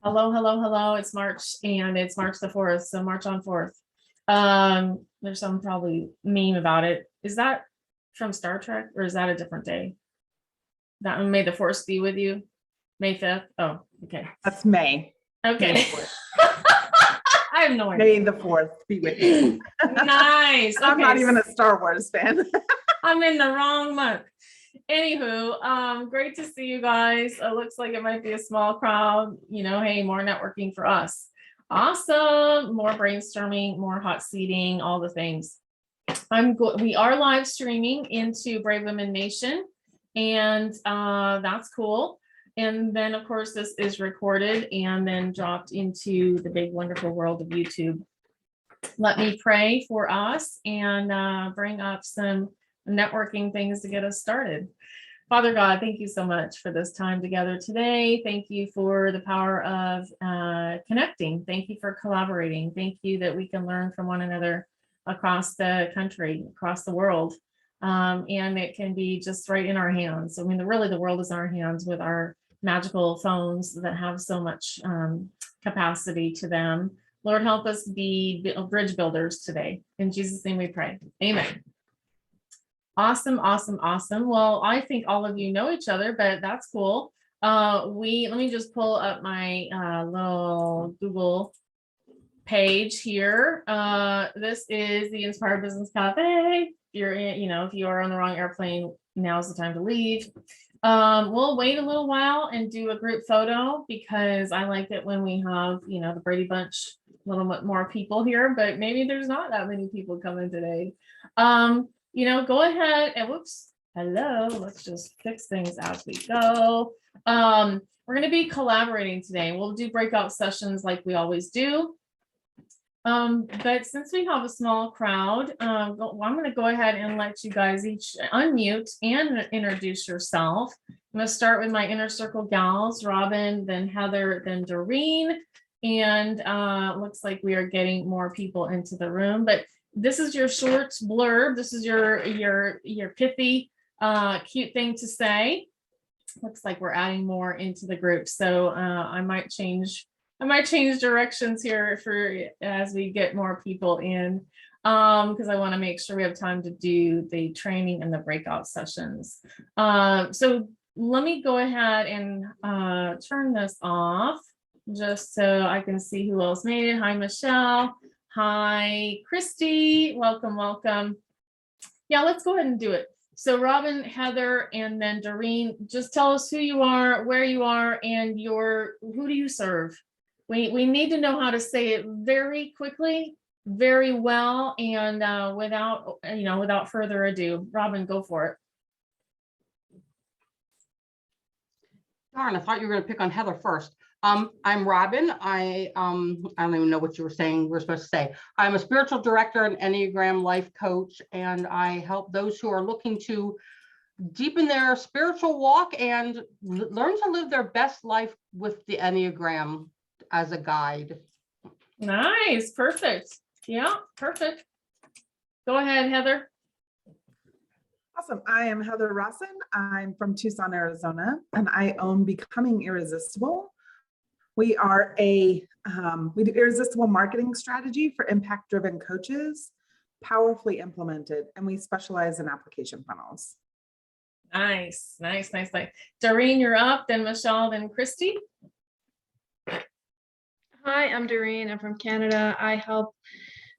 Hello, hello, hello. It's March and it's March the 4th. So March on 4th. There's some probably meme about it. Is that from Star Trek or is that a different day? That one, may the force be with you. May 5th. Oh, okay. That's May. Okay. I have no idea. May the 4th be with you. Nice. Okay. I'm not even a Star Wars fan. I'm in the wrong month. Anywho, great to see you guys. It looks like it might be a small crowd. Hey, more networking for us. Awesome. More brainstorming, more hot seating, all the things. We are live streaming into Brave Women Nation, and that's cool. And then, of course, this is recorded and then dropped into the big, wonderful world of YouTube. Let me pray for us and bring up some networking things to get us started. Father God, thank you so much for this time together today. Thank you for the power of connecting. Thank you for collaborating. Thank you that we can learn from one another across the country, across the world. And it can be just right in our hands. I mean, really the world is in our hands with our magical phones that have so much capacity to them. Lord, help us be bridge builders today. In Jesus' name we pray. Amen. Awesome, awesome, awesome. Well, I think all of you know each other, but that's cool. Let me just pull up my little Google page here. This is the Inspired Business Cafe. If you are on the wrong airplane, now's the time to leave. We'll wait a little while and do a group photo because I like it when we have, the Brady Bunch, a little bit more people here, but maybe there's not that many people coming today. Go ahead and hello, let's just fix things as we go. We're going to be collaborating today. We'll do breakout sessions like we always do. But since we have a small crowd, I'm going to go ahead and let you guys each unmute and introduce yourself. I'm going to start with my inner circle gals, Robin, then Heather, then Doreen. And looks like we are getting more people into the room, but this is your short blurb. This is your pithy, cute thing to say. Looks like we're adding more into the group. So I might change directions here as we get more people in, because I want to make sure we have time to do the training and the breakout sessions. So let me go ahead and turn this off just so I can see who else made it. Hi, Michelle. Hi, Christy. Welcome, welcome. Yeah, let's go ahead and do it. So Robin, Heather, and then Doreen, just tell us who you are, where you are, and who do you serve? We need to know how to say it very quickly, very well, and without further ado. Robin, go for it. Darn, I thought you were going to pick on Heather first. I'm Robin. I don't even know what you were saying we're supposed to say. I'm a spiritual director and Enneagram life coach, and I help those who are looking to deepen their spiritual walk and learn to live their best life with the Enneagram as a guide. Nice. Perfect. Yeah, perfect. Go ahead, Heather. Awesome. I am Heather Rawson. I'm from Tucson, Arizona, and I own Becoming Irresistible. We are we do irresistible marketing strategy for impact-driven coaches, powerfully implemented, and we specialize in application funnels. Nice. Doreen, you're up, then Michelle, then Christy. Hi, I'm Doreen. I'm from Canada. I help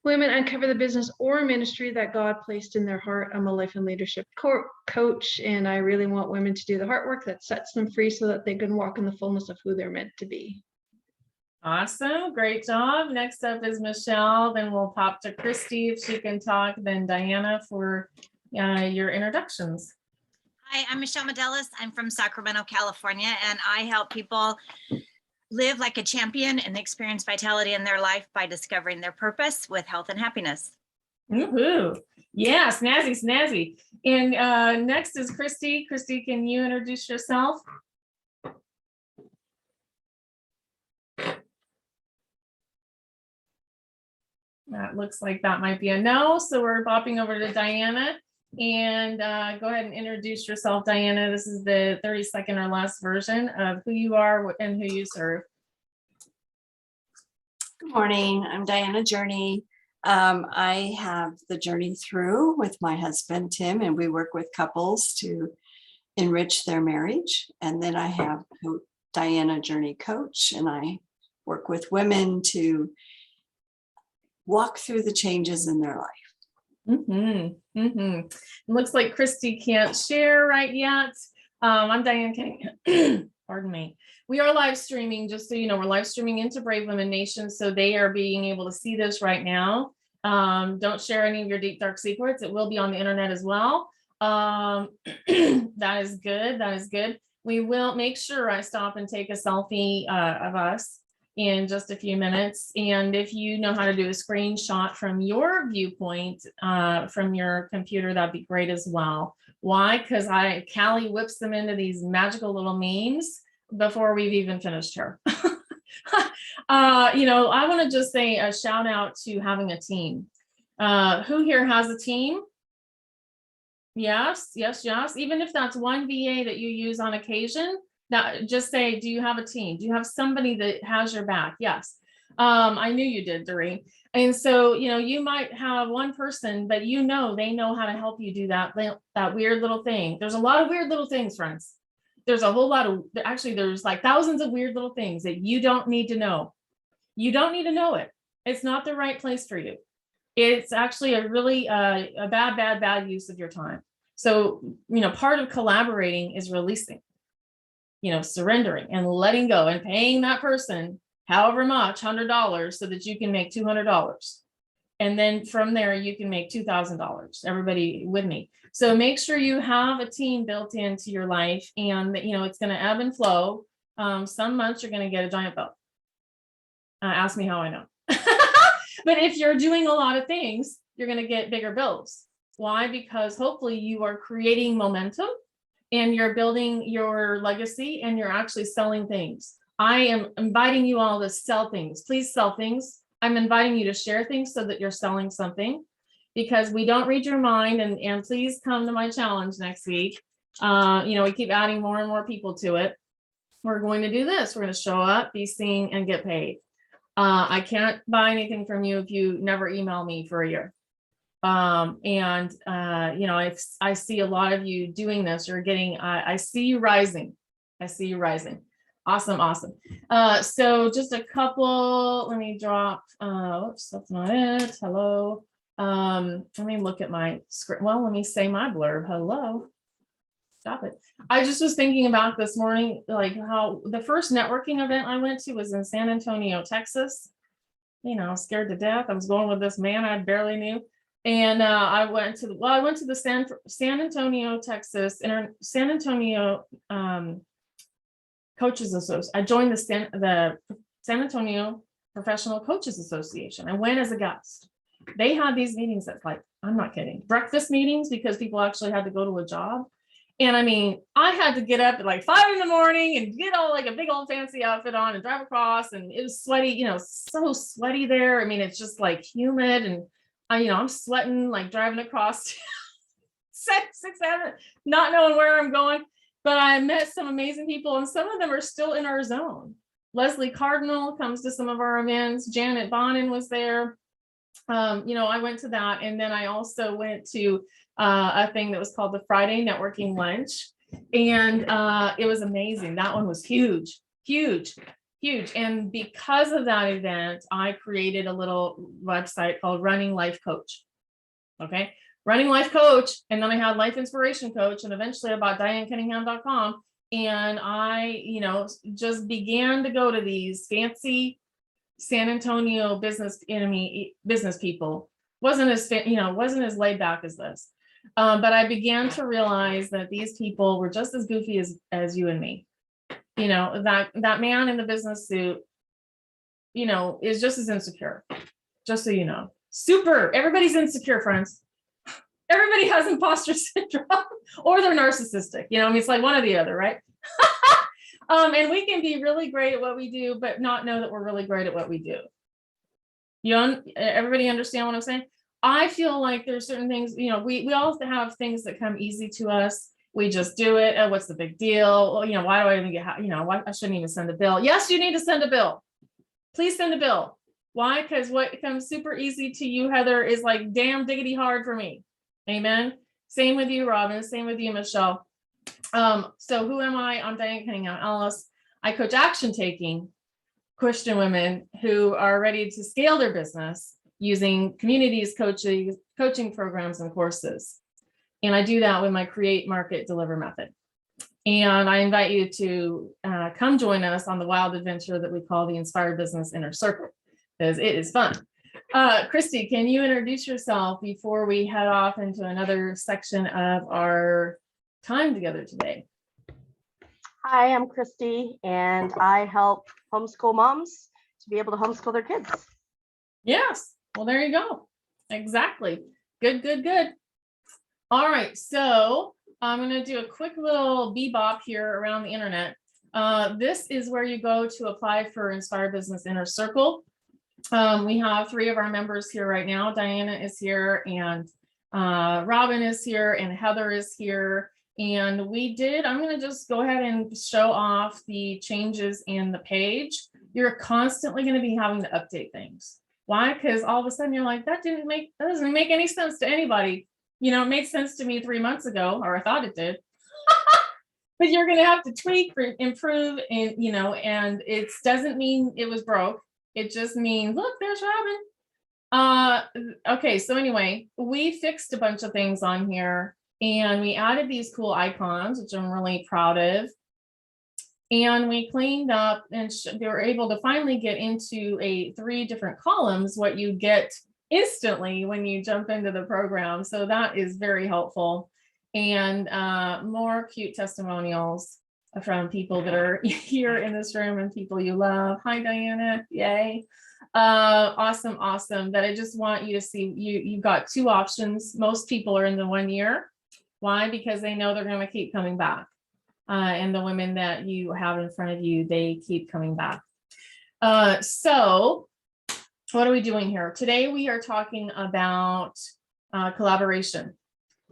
women uncover the business or ministry that God placed in their heart. I'm a life and leadership coach, and I really want women to do the heart work that sets them free so that they can walk in the fullness of who they're meant to be. Awesome. Great job. Next up is Michelle. Then we'll pop to Christy if she can talk. Then Diana for your introductions. Hi, I'm Michelle Medelis. I'm from Sacramento, California, and I help people live like a champion and experience vitality in their life by discovering their purpose with health and happiness. Woohoo! Yeah, snazzy. And next is Christy. Christy, can you introduce yourself? That looks like that might be a no. So we're bopping over to Diana. And go ahead and introduce yourself, Diana. This is the 30-second or less version of who you are and who you serve. Good morning. I'm Diana Journey. I have the Journey Through with my husband, Tim, and we work with couples to enrich their marriage. And then I have Diana Journey Coach, and I work with women to walk through the changes in their life. Looks like Christy can't share right yet. I'm Diane King. Pardon me. We are live streaming, just so you know, we're live streaming into Brave Women Nation. So they are being able to see this right now. Don't share any of your deep, dark secrets. It will be on the internet as well. That is good. That is good. We will make sure I stop and take a selfie of us in just a few minutes. And if you know how to do a screenshot from your viewpoint from your computer, that'd be great as well. Why? Because Callie whips them into these magical little memes before we've even finished her. I want to just say a shout out to having a team. Who here has a team? Yes. Even if that's one VA that you use on occasion, now just say, do you have a team? Do you have somebody that has your back? Yes. I knew you did, Doreen. And so, you might have one person, but they know how to help you do that weird little thing. There's a lot of weird little things, friends. There's a whole lot of, actually, there's like thousands of weird little things that you don't need to know. You don't need to know it. It's not the right place for you. It's actually a really a bad use of your time. So, part of collaborating is releasing, surrendering and letting go and paying that person however much, $100, so that you can make $200. And then from there, you can make $2,000. Everybody with me. So make sure you have a team built into your life, and it's going to ebb and flow. Some months you're going to get a giant bill. Ask me how I know. But if you're doing a lot of things, you're going to get bigger bills. Why? Because hopefully you are creating momentum and you're building your legacy and you're actually selling things. I am inviting you all to sell things. Please sell things. I'm inviting you to share things so that you're selling something, because we don't read your mind. And please come to my challenge next week. We keep adding more and more people to it. We're going to do this. We're going to show up, be seen, and get paid. I can't buy anything from you if you never email me for a year. I see a lot of you doing this. I see you rising. Awesome. So just a couple, let me drop, oops, that's not it. Hello. Let me look at my script. Well, let me say my blurb. Hello. Stop it. I just was thinking about this morning, like how the first networking event I went to was in San Antonio, Texas. Scared to death. I was going with this man I barely knew. And I went to the San Antonio, Texas, San Antonio Coaches Association. I joined the San Antonio Professional Coaches Association. I went as a guest. They had these meetings that's like, I'm not kidding, breakfast meetings, because people actually had to go to a job. And I had to get up at like 5 a.m. and get all like a big old fancy outfit on and drive across. And it was sweaty, so sweaty there. It's just like humid, and I'm sweating, like driving across 6 7, not knowing where I'm going. But I met some amazing people, and some of them are still in our zone. Leslie Cardinal comes to some of our events. Janet Bonin was there. I went to that. And then I also went to a thing that was called the Friday Networking Lunch. And it was amazing. That one was huge. And because of that event, I created a little website called Running Life Coach. Okay. Running Life Coach. And then I had Life Inspiration Coach. And eventually I bought DianeCunningham.com. And I, just began to go to these fancy San Antonio business people. Wasn't as laid back as this. But I began to realize that these people were just as goofy as you and me. That man in the business suit, is just as insecure, just so you know. Super. Everybody's insecure, friends. Everybody has imposter syndrome, or they're narcissistic. It's like one or the other, right? And we can be really great at what we do, but not know that we're really great at what we do. Everybody understand what I'm saying? I feel like there's certain things, we all have things that come easy to us. We just do it. Oh, what's the big deal? Well, why do I even get, why I shouldn't even send a bill. Yes, you need to send a bill. Please send a bill. Why? Because what comes super easy to you, Heather, is like damn diggity hard for me. Amen. Same with you, Robin. Same with you, Michelle. So who am I? I'm Diane Cunningham Ellis. I coach action taking Christian women who are ready to scale their business using communities, coaching programs and courses. And I do that with my Create, Market, Deliver method. And I invite you to come join us on the wild adventure that we call the Inspired Business Inner Circle, because it is fun. Christy, can you introduce yourself before we head off into another section of our time together today? Hi, I'm Christy, and I help homeschool moms to be able to homeschool their kids. Yes. Well, there you go. Exactly. Good, good, good. All right. So I'm going to do a quick little bebop here around the internet. This is where you go to apply for Inspired Business Inner Circle. We have 3 of our members here right now. Diana is here, and Robin is here, and Heather is here. And I'm going to just go ahead and show off the changes in the page. You're constantly going to be having to update things. Why? Because all of a sudden you're like, that doesn't make any sense to anybody. You know, it made sense to me 3 months ago, or I thought it did. But you're going to have to tweak, improve, and, you know, and it doesn't mean it was broke. It just means, look, there's Robin. Okay, so anyway, we fixed a bunch of things on here, and we added these cool icons, which I'm really proud of. And we cleaned up, and they were able to finally get into 3 different columns, what you get instantly when you jump into the program. So that is very helpful. And more cute testimonials from people that are here in this room and people you love. Hi, Diana. Yay. Awesome. That I just want you to see. You've got 2 options. Most people are in the 1 year. Why? Because they know they're going to keep coming back. And the women that you have in front of you, they keep coming back. So what are we doing here? Today we are talking about collaboration.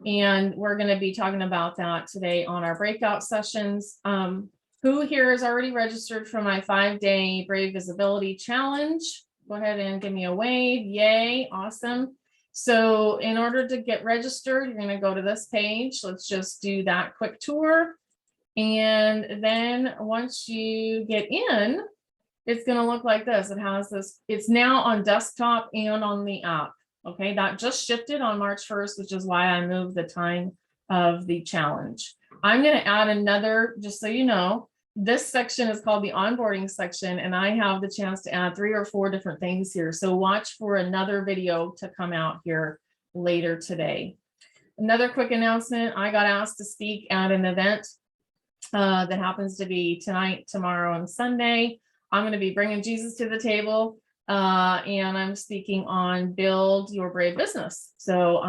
And we're going to be talking about that today on our breakout sessions. Who here is already registered for my 5-day Brave Visibility Challenge? Go ahead and give me a wave. Yay. Awesome. So in order to get registered, you're going to go to this page. Let's just do that quick tour. And then once you get in, it's going to look like this. It has this, it's now on desktop and on the app. Okay, that just shifted on March 1st, which is why I moved the time of the challenge. I'm going to add another, just so you know, this section is called the onboarding section, and I have the chance to add 3 or 4 different things here. So watch for another video to come out here later today. Another quick announcement, I got asked to speak at an event that happens to be tonight, tomorrow, and Sunday. I'm going to be bringing Jesus to the table. And I'm speaking on build your brave business. So,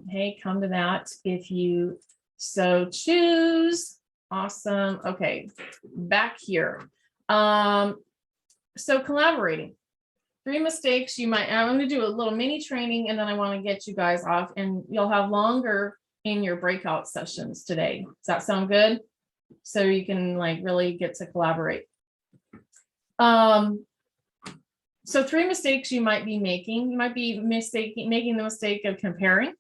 hey, come to that if you so choose. Awesome. Okay, back here. So collaborating. 3 mistakes you might, I'm going to do a little mini training, and then I want to get you guys off, and you'll have longer in your breakout sessions today. Does that sound good? So you can like really get to collaborate. So 3 mistakes you might be making. You might be making the mistake of comparing.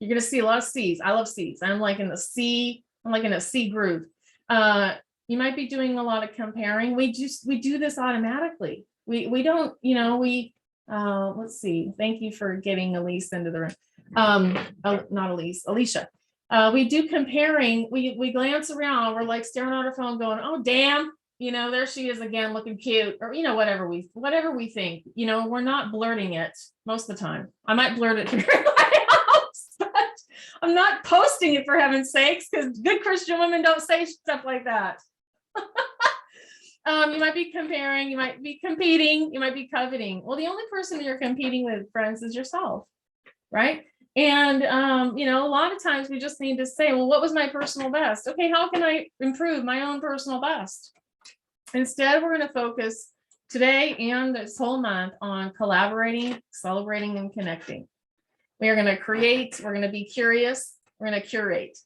You're going to see a lot of C's. I love C's. I'm like in a C groove. You might be doing a lot of comparing. We do this automatically. We don't, you know, let's see. Thank you for getting Elise into the room. Not Elise, Alicia. We do comparing. We glance around. We're like staring at our phone going, oh, damn. You know, there she is again, looking cute, or, you know, whatever we think, you know, we're not blurting it most of the time. I might blurt it to everybody else, but I'm not posting it, for heaven's sakes, because good Christian women don't say stuff like that. You might be comparing, you might be competing, you might be coveting. Well, the only person you're competing with, friends, is yourself, right? And, you know, a lot of times we just need to say, well, what was my personal best? Okay, how can I improve my own personal best? Instead, we're going to focus today and this whole month on collaborating, celebrating, and connecting. We are going to create, we're going to be curious, we're going to curate.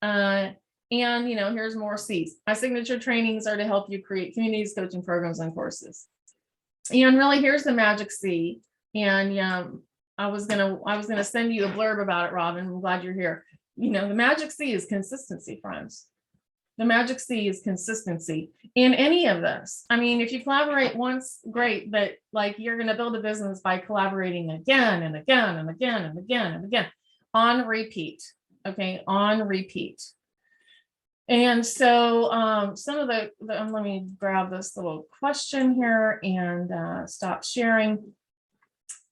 And, you know, here's more C's. My signature trainings are to help you create communities, coaching programs, and courses. And really, here's the magic C. And I was gonna send you a blurb about it, Robin. I'm glad you're here. You know, the magic C is consistency, friends. The magic C is consistency in any of this. I mean, if you collaborate once, great, but like you're going to build a business by collaborating again and again and again and again and again on repeat. Okay, on repeat. And so some of the let me grab this little question here and stop sharing.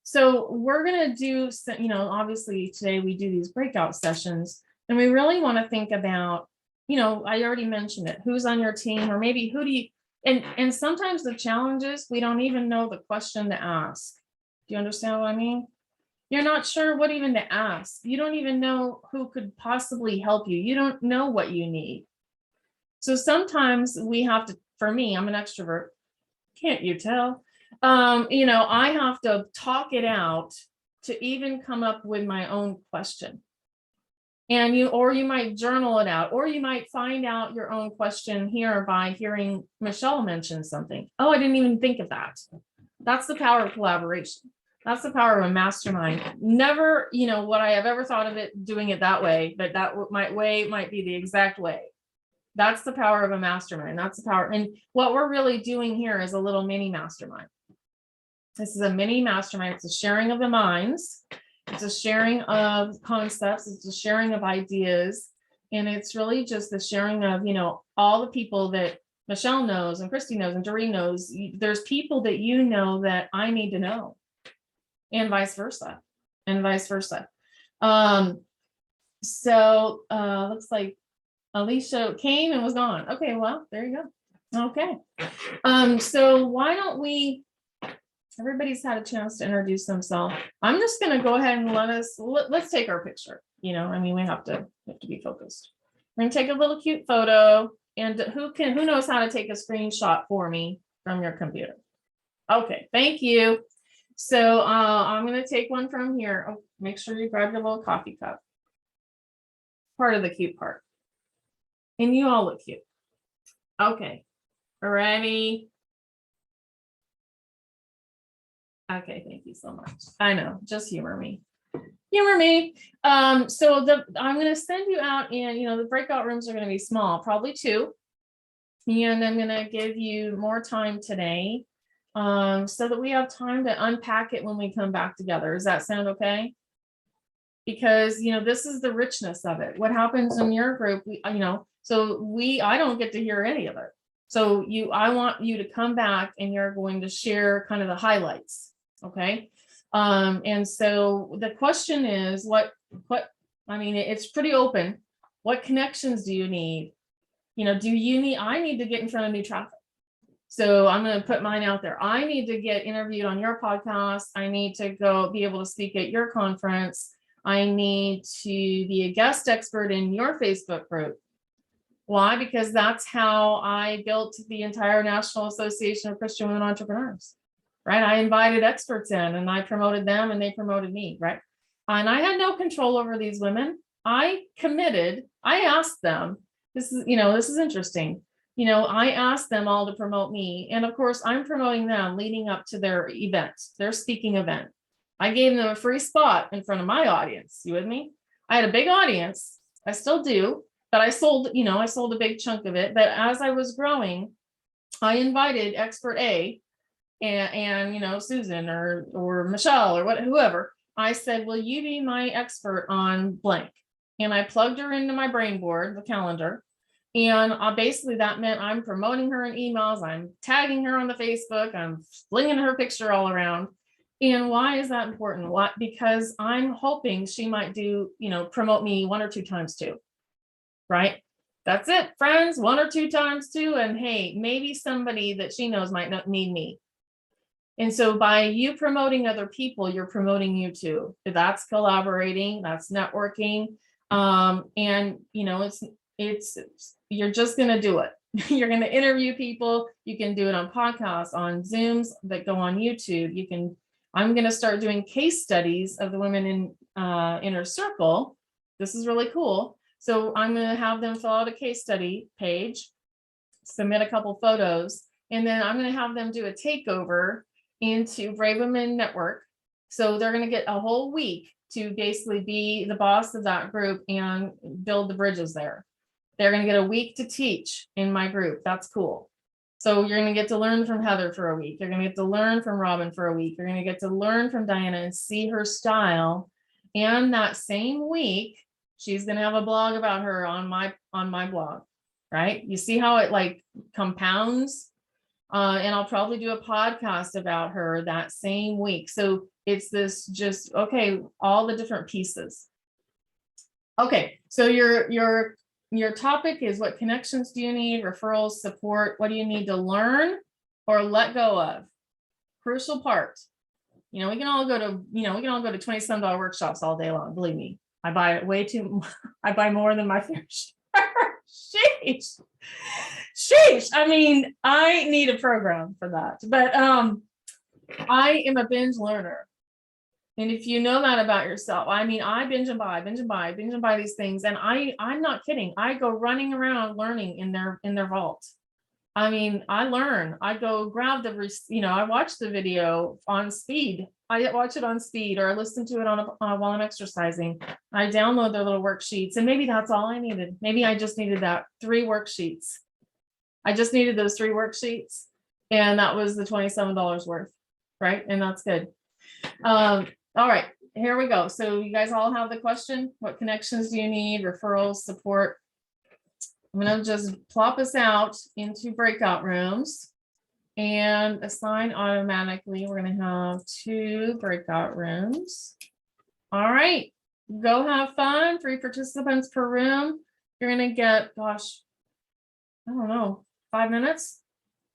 So we're going to do, you know, obviously today we do these breakout sessions, and we really want to think about, you know, I already mentioned it, who's on your team, or maybe who do you, and sometimes the challenge is we don't even know the question to ask. Do you understand what I mean? You're not sure what even to ask. You don't even know who could possibly help you. You don't know what you need. So sometimes we have to, for me, I'm an extrovert. Can't you tell? You know, I have to talk it out to even come up with my own question. And you might journal it out, or you might find out your own question here by hearing Michelle mention something. Oh, I didn't even think of that. That's the power of collaboration. That's the power of a mastermind. Never, you know, what I have ever thought of it doing it that way, but that way might be the exact way. That's the power of a mastermind. That's the power. And what we're really doing here is a little mini mastermind. This is a mini mastermind. It's a sharing of the minds. It's a sharing of concepts. It's a sharing of ideas. And it's really just the sharing of, you know, all the people that Michelle knows and Christy knows and Doreen knows. There's people that you know that I need to know, and vice versa, and vice versa. So looks like Alicia came and was gone. Okay, well, there you go. Okay. So why don't we, everybody's had a chance to introduce themselves. I'm just going to go ahead and let's take our picture. You know, I mean, we have to be focused. We're going to take a little cute photo, and who knows how to take a screenshot for me from your computer? Okay, thank you. So I'm going to take one from here. Oh, make sure you grab your little coffee cup. Part of the cute part. And you all look cute. Okay, ready? Okay, thank you so much. I know, just humor me. Humor me. So I'm going to send you out, and you know, the breakout rooms are going to be small, probably 2. And I'm going to give you more time today, so that we have time to unpack it when we come back together. Does that sound okay? Because, you know, this is the richness of it. What happens in your group, you know, I don't get to hear any of it. So I want you to come back and you're going to share kind of the highlights. Okay. And so the question is I mean, it's pretty open. What connections do you need? You know, I need to get in front of new traffic. So I'm going to put mine out there. I need to get interviewed on your podcast. I need to go be able to speak at your conference. I need to be a guest expert in your Facebook group. Why? Because that's how I built the entire National Association of Christian Women Entrepreneurs, right? I invited experts in and I promoted them and they promoted me, right? And I had no control over these women. I asked them, this is interesting. You know, I asked them all to promote me. And of course, I'm promoting them leading up to their event, their speaking event. I gave them a free spot in front of my audience. You with me? I had a big audience. I still do, but I sold a big chunk of it. But as I was growing, I invited expert A and you know, Susan or Michelle or whoever. I said, will you be my expert on blank? And I plugged her into my brain board, the calendar. And basically that meant I'm promoting her in emails. I'm tagging her on the Facebook. I'm flinging her picture all around. And why is that important? What? Because I'm hoping she might promote me 1 or 2 times too. Right? That's it, friends, 1 or 2 times too. And hey, maybe somebody that she knows might not need me. And so by you promoting other people, you're promoting you too. That's collaborating, that's networking. And you know, you're just going to do it. You're going to interview people. You can do it on podcasts, on Zooms that go on YouTube. I'm going to start doing case studies of the women in Inner Circle. This is really cool. So I'm going to have them fill out a case study page, submit a couple photos, and then I'm going to have them do a takeover into Brave Women Network. So they're going to get a whole week to basically be the boss of that group and build the bridges there. They're going to get a week to teach in my group. That's cool. So you're going to get to learn from Heather for a week. You're going to get to learn from Robin for a week. You're going to get to learn from Diana and see her style. And that same week, she's going to have a blog about her on my blog, right? You see how it like compounds? And I'll probably do a podcast about her that same week. So it's this just, okay, all the different pieces. Okay, so your topic is, what connections do you need, referrals, support? What do you need to learn or let go of? Crucial part. You know, we can all go to $27 workshops all day long. Believe me, I buy way too, I buy more than my fair share. Sheesh. I mean, I need a program for that, but I am a binge learner. And if you know that about yourself, I mean, I binge and buy these things. And I'm not kidding. I go running around learning in their vault. I mean, I learn, I go grab I watch the video on speed. I watch it on speed, or I listen to it while I'm exercising. I download their little worksheets, and maybe that's all I needed. Maybe I just needed that 3 worksheets. I just needed those 3 worksheets, and that was the $27 worth, right? And that's good. All right, here we go. So you guys all have the question: what connections do you need, referrals, support? I'm gonna just plop us out into breakout rooms and assign automatically. We're gonna have 2 breakout rooms. All right, go have fun. 3 participants per room. You're gonna get, gosh, I don't know, 5 minutes,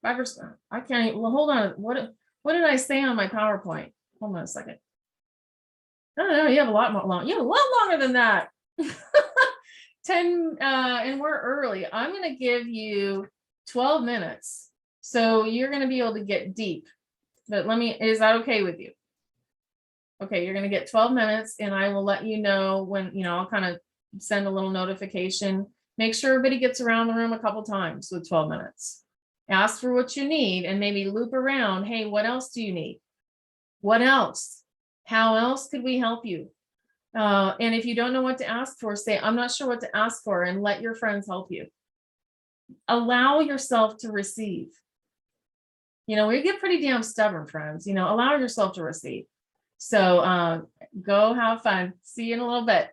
5%. I can't. Well, hold on. What did I say on my PowerPoint? Hold on a second. No, you have a lot more long. You have a lot longer than that. 10, and we're early. I'm going to give you 12 minutes. So you're going to be able to get deep. But is that okay with you? Okay, you're going to get 12 minutes, and I will let you know when, I'll kind of send a little notification. Make sure everybody gets around the room a couple times with 12 minutes. Ask for what you need and maybe loop around. Hey, what else do you need? What else? How else could we help you? And if you don't know what to ask for, say, I'm not sure what to ask for, and let your friends help you. Allow yourself to receive. We get pretty damn stubborn, friends. Allow yourself to receive. So go have fun. See you in a little bit.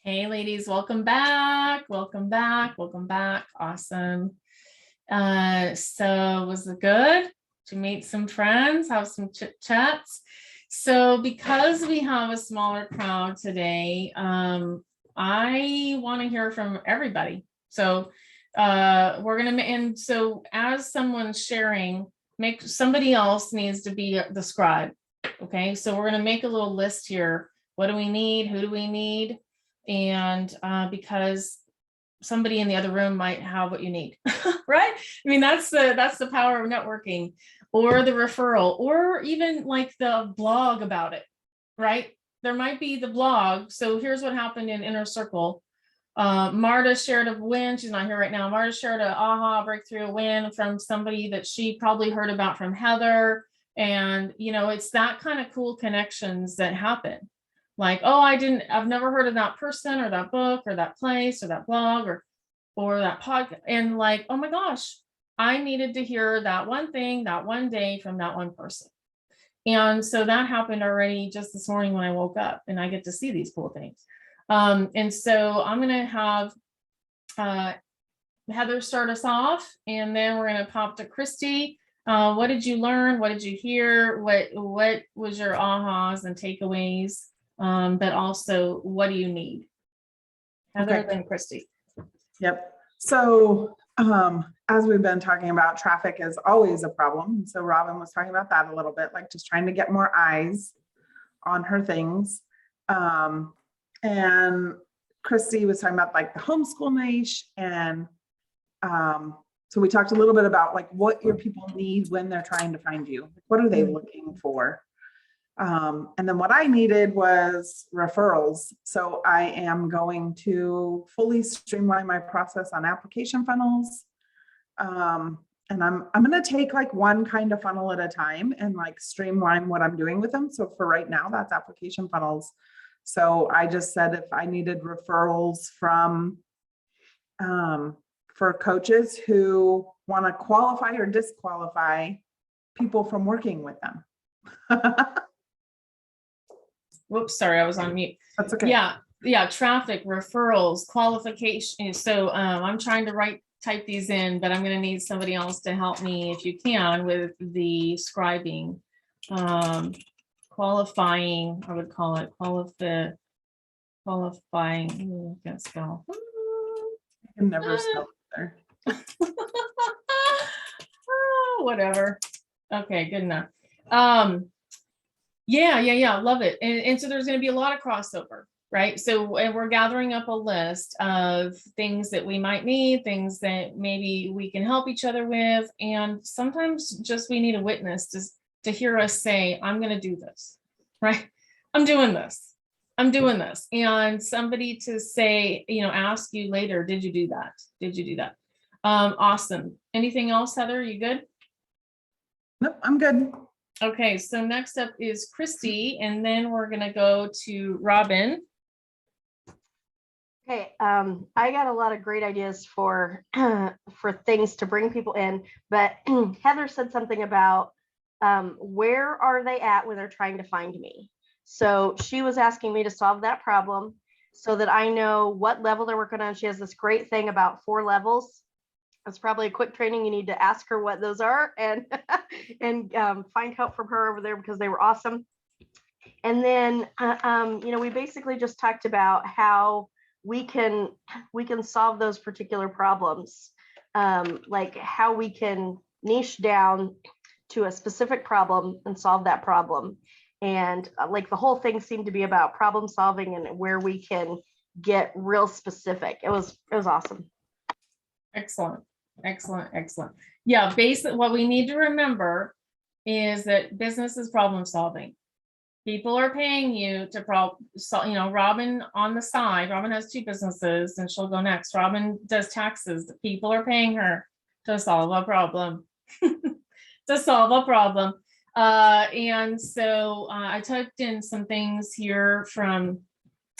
Hey, ladies, welcome back. Welcome back. Welcome back. Awesome. So was it good to meet some friends, have some chit chats? So because we have a smaller crowd today, I want to hear from everybody. So we're gonna, and so as someone's sharing, make somebody else needs to be the scribe. Okay, so we're gonna make a little list here. What do we need? Who do we need? And because somebody in the other room might have what you need, right? I mean, that's the power of networking, or the referral, or even like the blog about it, right? There might be the blog. So here's what happened in Inner Circle. Marta shared a win. She's not here right now. Marta shared a aha breakthrough win from somebody that she probably heard about from Heather. And, you know, it's that kind of cool connections that happen. Like, oh, I've never heard of that person or that book or that place or that blog or that podcast. And like, oh my gosh, I needed to hear that one thing, that one day from that one person. And so that happened already just this morning when I woke up, and I get to see these cool things. And so I'm going to have Heather start us off, and then we're going to pop to Christy. What did you learn? What did you hear? What was your ahas and takeaways? But also, what do you need? Heather, Okay. then Christy. Yep. So as we've been talking about, traffic is always a problem. So Robin was talking about that a little bit, like just trying to get more eyes on her things. And Christy was talking about like the homeschool niche. And so we talked a little bit about like what your people need when they're trying to find you. What are they looking for? And then what I needed was referrals. So I am going to fully streamline my process on application funnels. And I'm going to take like one kind of funnel at a time and like streamline what I'm doing with them. So for right now, that's application funnels. So I just said if I needed referrals from for coaches who want to qualify or disqualify people from working with them. Whoops, sorry, I was on mute. That's okay. Yeah, traffic, referrals, qualification. So I'm trying to type these in, but I'm going to need somebody else to help me, if you can, with the scribing. Qualifying, I would call it qualifying. I can't spell. I can never spell there. Oh, whatever. Okay, good enough. Yeah, love it. And so there's going to be a lot of crossover, right? So and we're gathering up a list of things that we might need, things that maybe we can help each other with. And sometimes just we need a witness to hear us say, I'm going to do this, right? I'm doing this. And somebody to say, ask you later, did you do that? Did you do that? Awesome. Anything else, Heather? You good? Nope, I'm good. Okay, so next up is Christy, and then we're gonna go to Robin. Okay, I got a lot of great ideas for things to bring people in, but Heather said something about where are they at when they're trying to find me. So she was asking me to solve that problem so that I know what level they're working on. She has this great thing about 4 levels. It's probably a quick training. You need to ask her what those are and find help from her over there because they were awesome. And then, we basically just talked about how we can solve those particular problems, like how we can niche down to a specific problem and solve that problem. And like the whole thing seemed to be about problem solving and where we can get real specific. It was awesome. Excellent. Yeah, basically what we need to remember is that business is problem solving. People are paying you to Robin on the side. Robin has 2 businesses and she'll go next. Robin does taxes. People are paying her to solve a problem. And so I typed in some things here from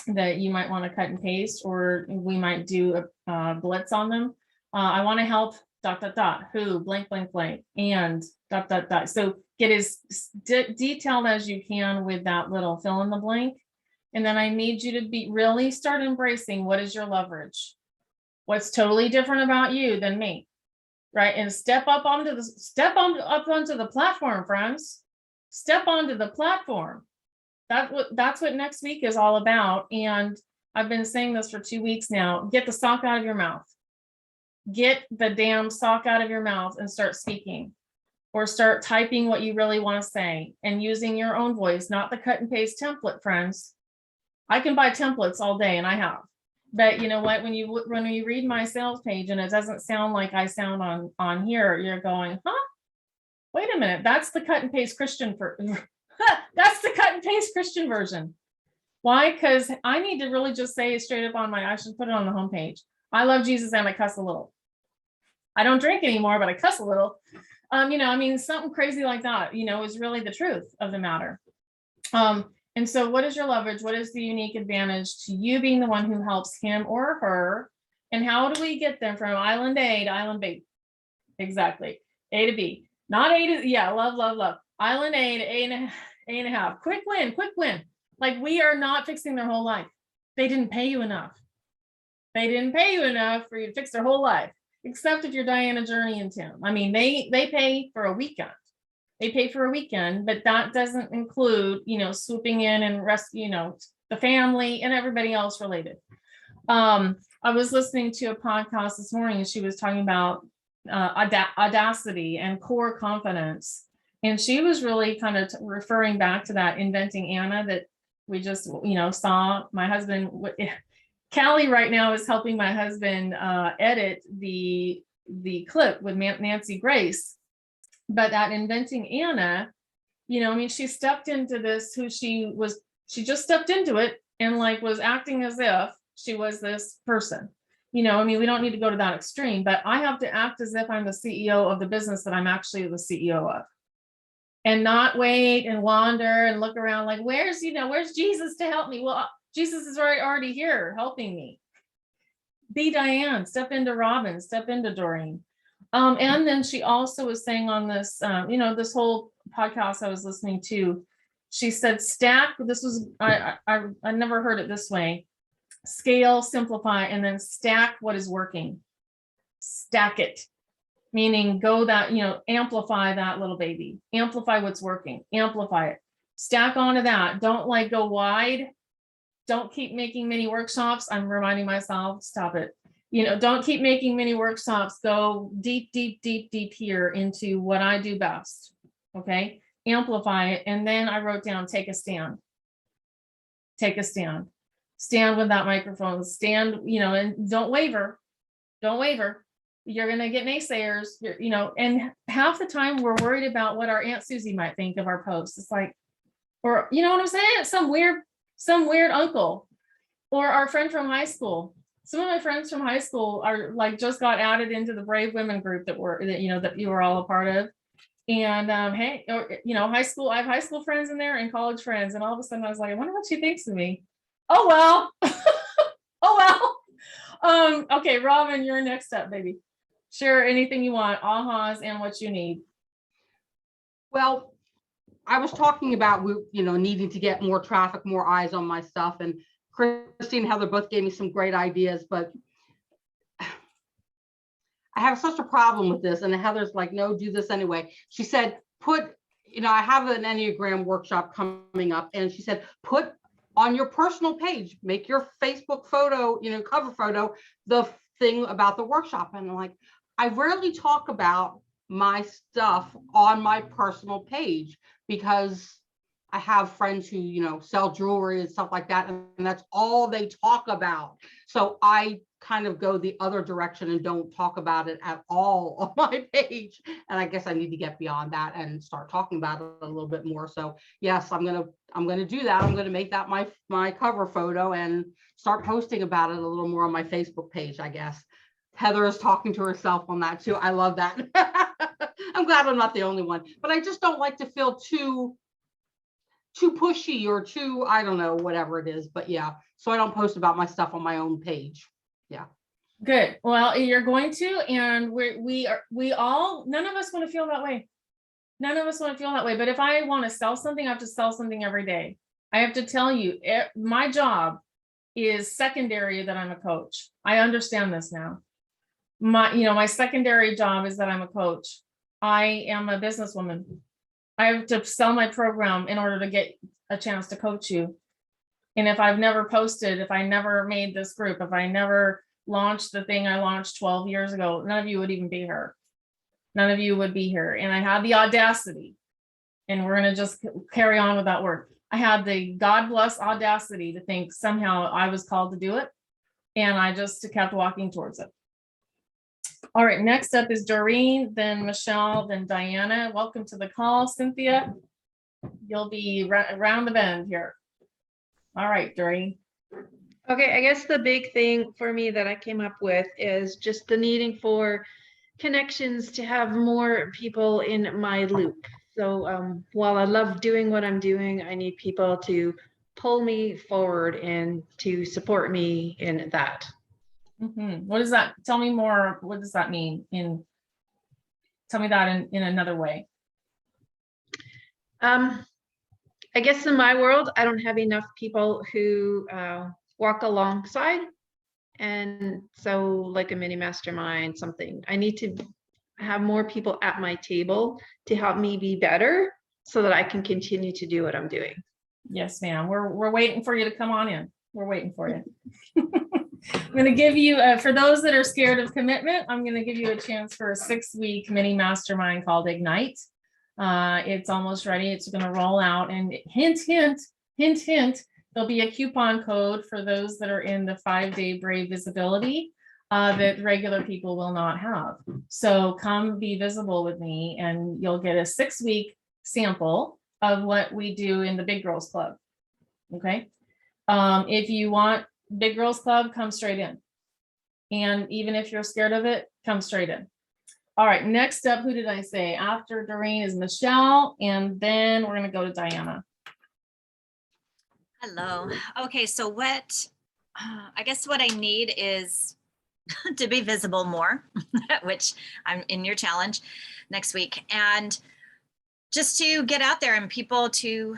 that you might want to cut and paste, or we might do a blitz on them. I want to help ... who blank, and ... So get as detailed as you can with that little fill in the blank. And then I need you to be really start embracing what is your leverage, what's totally different about you than me, right? And step up onto the platform, friends. Step onto the platform. That's what next week is all about. And I've been saying this for 2 weeks now. Get the sock out of your mouth. Get the damn sock out of your mouth and start speaking, or start typing what you really want to say and using your own voice, not the cut and paste template, friends. I can buy templates all day, and I have. But you know what? When you read my sales page and it doesn't sound like I sound on here, you're going, huh? Wait a minute. That's the cut and paste Christian that's the cut and paste Christian version. Why? Because I need to really just say it straight up I should put it on the homepage. I love Jesus and I cuss a little. I don't drink anymore, but I cuss a little. Something crazy like that, is really the truth of the matter. And so what is your leverage? What is the unique advantage to you being the one who helps him or her? And how do we get them from island A to island B? Exactly. A to B. Not A to, yeah, love. Island A to A and a half. Quick win. Like, we are not fixing their whole life. They didn't pay you enough. They didn't pay you enough for you to fix their whole life, except if you're Diana, Journey, and Tim. I mean, they pay for a weekend. They pay for a weekend, but that doesn't include, swooping in and rescue, the family and everybody else related. I was listening to a podcast this morning and she was talking about audacity and core confidence. And she was really kind of referring back to that Inventing Anna that we just, saw. My husband, Callie right now is helping my husband edit the clip with Nancy Grace. But that Inventing Anna, she stepped into this, she just stepped into it and was acting as if she was this person. We don't need to go to that extreme, but I have to act as if I'm the CEO of the business that I'm actually the CEO of. And not wait and wander and look around like, where's Jesus to help me? Well, Jesus is already here helping me. Be Diane, step into Robin, step into Doreen. And then she also was saying on this, this whole podcast I was listening to, she said, stack, this was, I never heard it this way, scale, simplify, and then stack what is working. Stack it, meaning go that, amplify that little baby, amplify what's working, amplify it, stack onto that. Don't go wide. Don't keep making mini workshops. I'm reminding myself, stop it. Don't keep making mini workshops. Go deep here into what I do best. Okay. Amplify it. And then I wrote down, take a stand. Take a stand. Stand with that microphone. Stand, and don't waver. Don't waver. You're going to get naysayers, and half the time we're worried about what our Aunt Susie might think of our posts. It's like, or, you know what I'm saying? Some weird uncle or our friend from high school. Some of my friends from high school are just got added into the Brave Women group that you were all a part of. And hey, high school, I have high school friends in there and college friends. And all of a sudden I was like, I wonder what she thinks of me. Oh, well. Oh, well. Okay, Robin, you're next up, baby. Share anything you want, ahas, and what you need. Well, I was talking about, needing to get more traffic, more eyes on my stuff. And Christy and Heather both gave me some great ideas, but I have such a problem with this. And Heather's like, no, do this anyway. She said, I have an Enneagram workshop coming up. And she said, put on your personal page, make your Facebook photo, cover photo, the thing about the workshop. And I'm like, I rarely talk about my stuff on my personal page because I have friends who, sell jewelry and stuff like that. And that's all they talk about. So I kind of go the other direction and don't talk about it at all on my page. And I guess I need to get beyond that and start talking about it a little bit more. So yes, I'm going to do that. I'm going to make that my cover photo and start posting about it a little more on my Facebook page, I guess. Heather is talking to herself on that too. I love that. I'm glad I'm not the only one, but I just don't like to feel too pushy or too, I don't know, whatever it is, but yeah. So I don't post about my stuff on my own page. Yeah. Good. Well, you're going to, and we all, none of us want to feel that way. None of us want to feel that way. But if I want to sell something, I have to sell something every day. I have to tell you, my job is secondary that I'm a coach. I understand this now. My secondary job is that I'm a coach. I am a businesswoman. I have to sell my program in order to get a chance to coach you. And if I've never posted, if I never made this group, if I never launched the thing I launched 12 years ago, none of you would even be here. None of you would be here. And I had the audacity, and we're going to just carry on with that word. I had the God bless audacity to think somehow I was called to do it. And I just kept walking towards it. All right, next up is Doreen, then Michelle, then Diana. Welcome to the call, Cynthia. You'll be around the bend here. All right, Doreen. Okay, I guess the big thing for me that I came up with is just the needing for connections to have more people in my loop. So while I love doing what I'm doing, I need people to pull me forward and to support me in that. What does that, tell me more, what does that mean? Tell me that in another way. I guess in my world, I don't have enough people who walk alongside. And so like a mini mastermind, something, I need to have more people at my table to help me be better so that I can continue to do what I'm doing. Yes, ma'am. We're waiting for you to come on in. We're waiting for you. I'm going to give you, for those that are scared of commitment, I'm going to give you a chance for a 6-week mini mastermind called Ignite. It's almost ready. It's going to roll out, and hint, hint, hint, hint, there'll be a coupon code for those that are in the 5-day Brave Visibility that regular people will not have. So come be visible with me, and you'll get a 6-week sample of what we do in the Big Girls Club. Okay. If you want Big Girls Club, come straight in. And even if you're scared of it, come straight in. All right, next up, who did I say? After Doreen is Michelle, and then we're going to go to Diana. Hello. Okay, so what, I guess what I need is to be visible more, which I'm in your challenge next week. And just to get out there and people to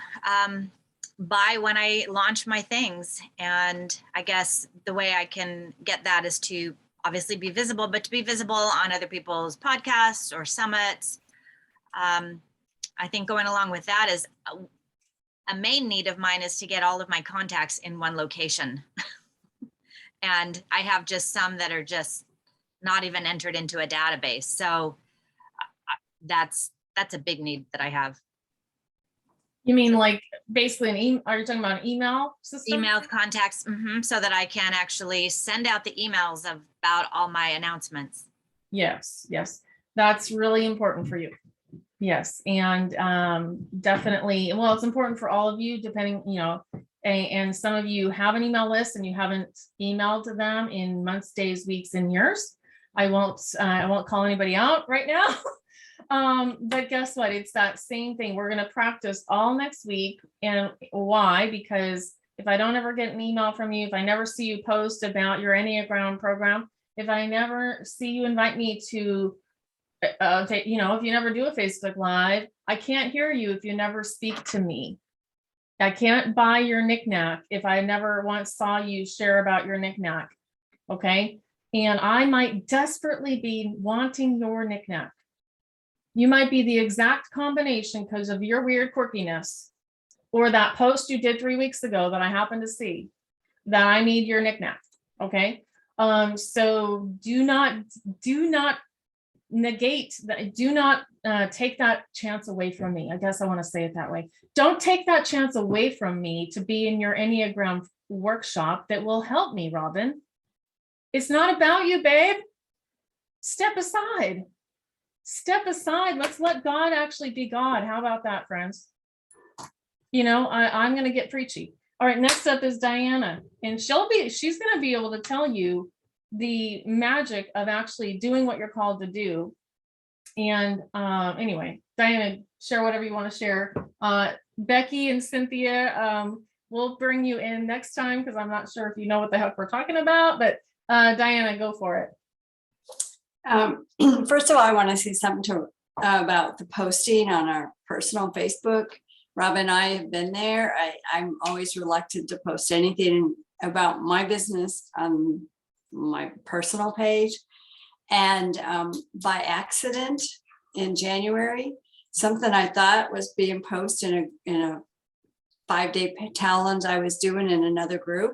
buy when I launch my things. And I guess the way I can get that is to obviously be visible, but to be visible on other people's podcasts or summits. I think going along with that is a main need of mine is to get all of my contacts in one location. And I have just some that are just not even entered into a database. So that's a big need that I have. You mean like basically an email? Are you talking about an email system? Email contacts, so that I can actually send out the emails about all my announcements. Yes, yes, that's really important for you. Yes, and definitely, well, it's important for all of you, depending, and some of you have an email list and you haven't emailed to them in months, days, weeks, and years. I won't call anybody out right now. But guess what? It's that same thing. We're going to practice all next week. And why? Because if I don't ever get an email from you, if I never see you post about your Enneagram program, if I never see you invite me to, if you never do a Facebook Live, I can't hear you if you never speak to me. I can't buy your knickknack if I never once saw you share about your knickknack. Okay. And I might desperately be wanting your knickknack. You might be the exact combination because of your weird quirkiness or that post you did 3 weeks ago that I happened to see that I need your knickknack. Okay. So do not negate that. Do not take that chance away from me. I guess I want to say it that way. Don't take that chance away from me to be in your Enneagram workshop that will help me, Robin. It's not about you, babe. Step aside. Step aside. Let's let God actually be God. How about that, friends? I'm going to get preachy. All right, next up is Diana, and she's going to be able to tell you the magic of actually doing what you're called to do. And anyway, Diana, share whatever you want to share. Becky and Cynthia, we'll bring you in next time because I'm not sure if you know what the heck we're talking about, but Diana, go for it. First of all, I want to say something about the posting on our personal Facebook. Rob and I have been there. I'm always reluctant to post anything about my business on my personal page. And by accident in January, something I thought was being posted in a 5-day challenge I was doing in another group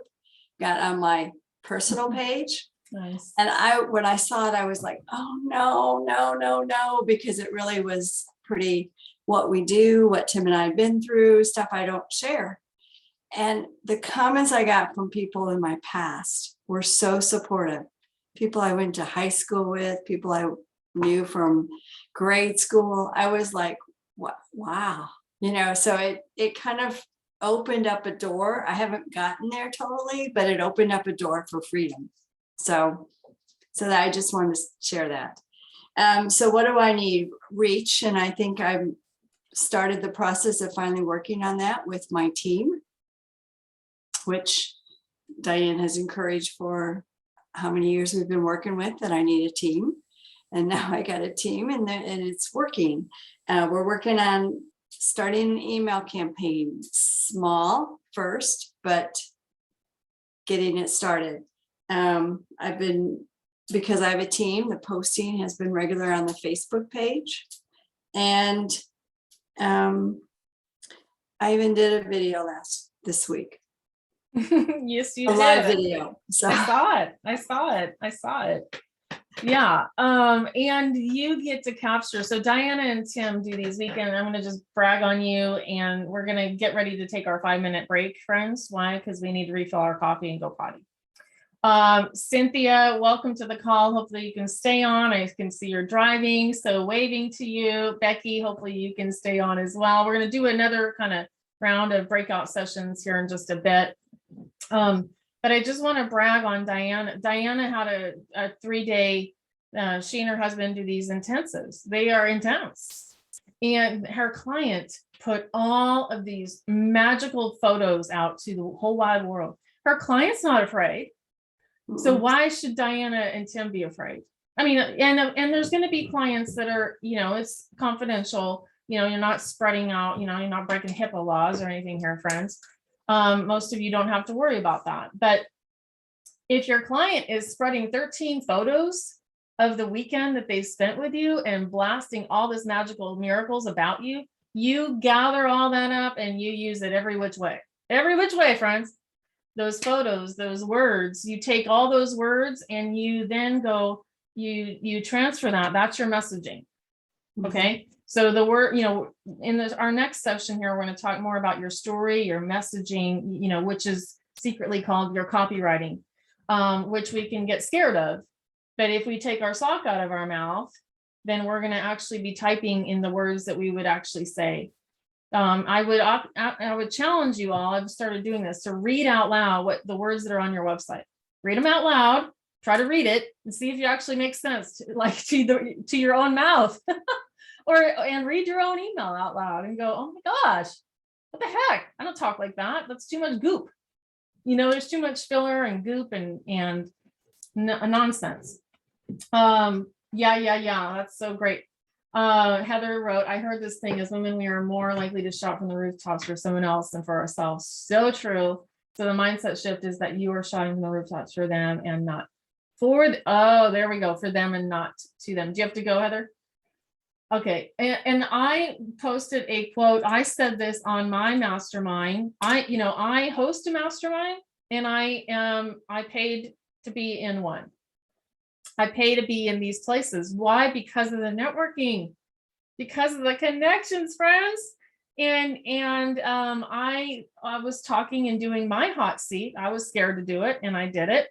got on my personal page. Nice. And when I saw it, I was like, oh, no, because it really was pretty what we do, what Tim and I have been through, stuff I don't share. And the comments I got from people in my past were so supportive. People I went to high school with, people I knew from grade school. I was like, wow, so it kind of opened up a door. I haven't gotten there totally, but it opened up a door for freedom. So that I just wanted to share that. So what do I need? Reach. And I think I've started the process of finally working on that with my team, which Diane has encouraged for how many years we've been working with, that I need a team. And now I got a team and it's working. We're working on starting an email campaign, small first, but getting it started. Because I have a team, the posting has been regular on the Facebook page. And I even did a video this week. Yes, you A live did. video. So I saw it. Yeah. And you get to capture. So Diana and Tim do these weekends. I'm going to just brag on you, and we're going to get ready to take our 5-minute break, friends. Why? Because we need to refill our coffee and go potty. Cynthia, welcome to the call. Hopefully you can stay on. I can see you're driving, so waving to you. Becky, hopefully you can stay on as well. We're going to do another kind of round of breakout sessions here in just a bit. But I just want to brag on Diana. Diana had a 3-day, she and her husband do these intensives. They are intense. And her client put all of these magical photos out to the whole wide world. Her client's not afraid. So why should Diana and Tim be afraid? I mean, and there's going to be clients that are, it's confidential, you're not spreading out, you're not breaking HIPAA laws or anything here, friends. Most of you don't have to worry about that. But if your client is spreading 13 photos of the weekend that they spent with you and blasting all this magical miracles about you, you gather all that up and you use it every which way, friends. Those photos, those words, you take all those words and you then go, you transfer that. That's your messaging. Okay. So the word, in our next session here, we're going to talk more about your story, your messaging, which is secretly called your copywriting, which we can get scared of. But if we take our sock out of our mouth, then we're going to actually be typing in the words that we would actually say. I would challenge you all, I've started doing this, to read out loud what the words that are on your website. Read them out loud, try to read it and see if you actually make sense to your own mouth. and read your own email out loud and go, oh my gosh, what the heck? I don't talk like that. That's too much goop. There's too much filler and goop and nonsense. Yeah. That's so great. Heather wrote, I heard this thing, as women, we are more likely to shop from the rooftops for someone else than for ourselves. So true. So the mindset shift is that you are shouting from the rooftops for them and not for, there we go, for them and not to them. Do you have to go, Heather? Okay. And I posted a quote. I said this on my mastermind. I host a mastermind and I paid to be in one. I pay to be in these places. Why? Because of the networking, because of the connections, friends. And I was talking and doing my hot seat. I was scared to do it and I did it.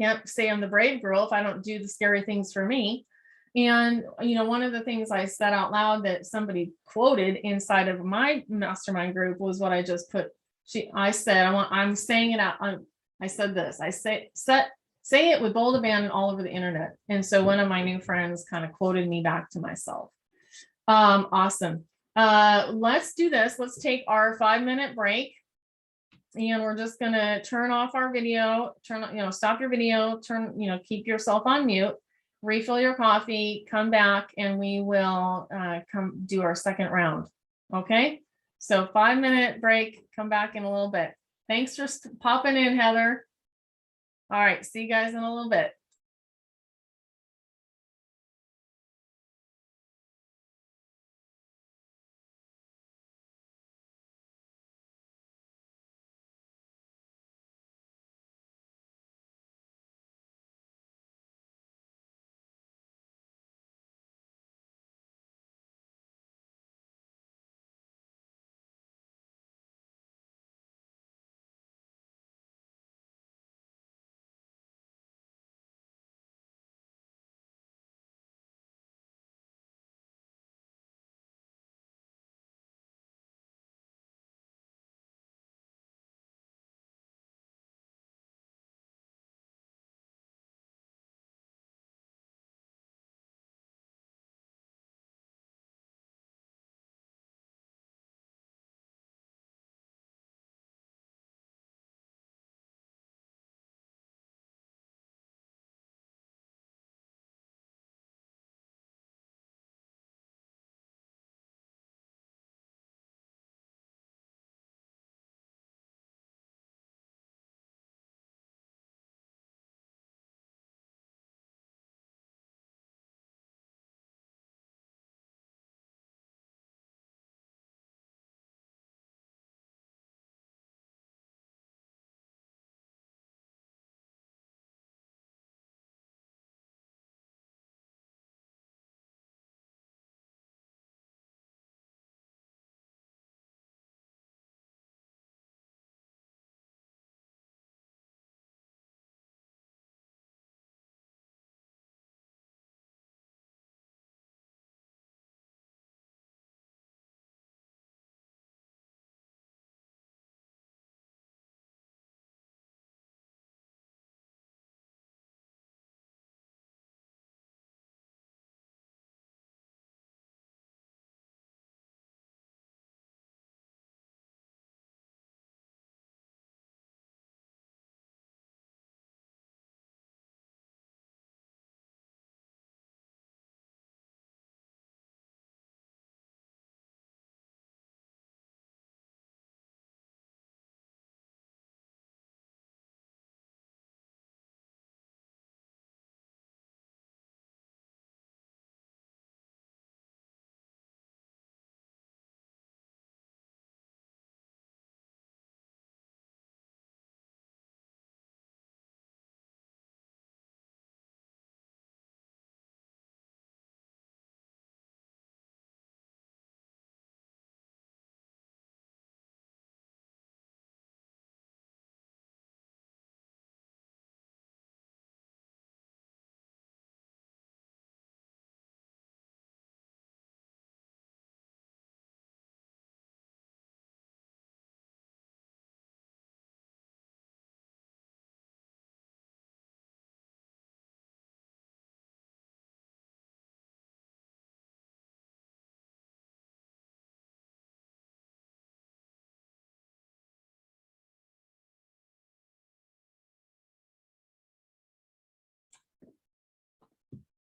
Can't say I'm the brave girl if I don't do the scary things for me. And, one of the things I said out loud that somebody quoted inside of my mastermind group was what I just put. I'm saying it out. I said this, say it with bold abandon all over the internet. And so one of my new friends kind of quoted me back to myself. Awesome. Let's do this. Let's take our 5-minute break. And we're just going to turn off our video, stop your video, keep yourself on mute, refill your coffee, come back, and we will come do our second round. Okay. So 5-minute break, come back in a little bit. Thanks for popping in, Heather. All right, see you guys in a little bit.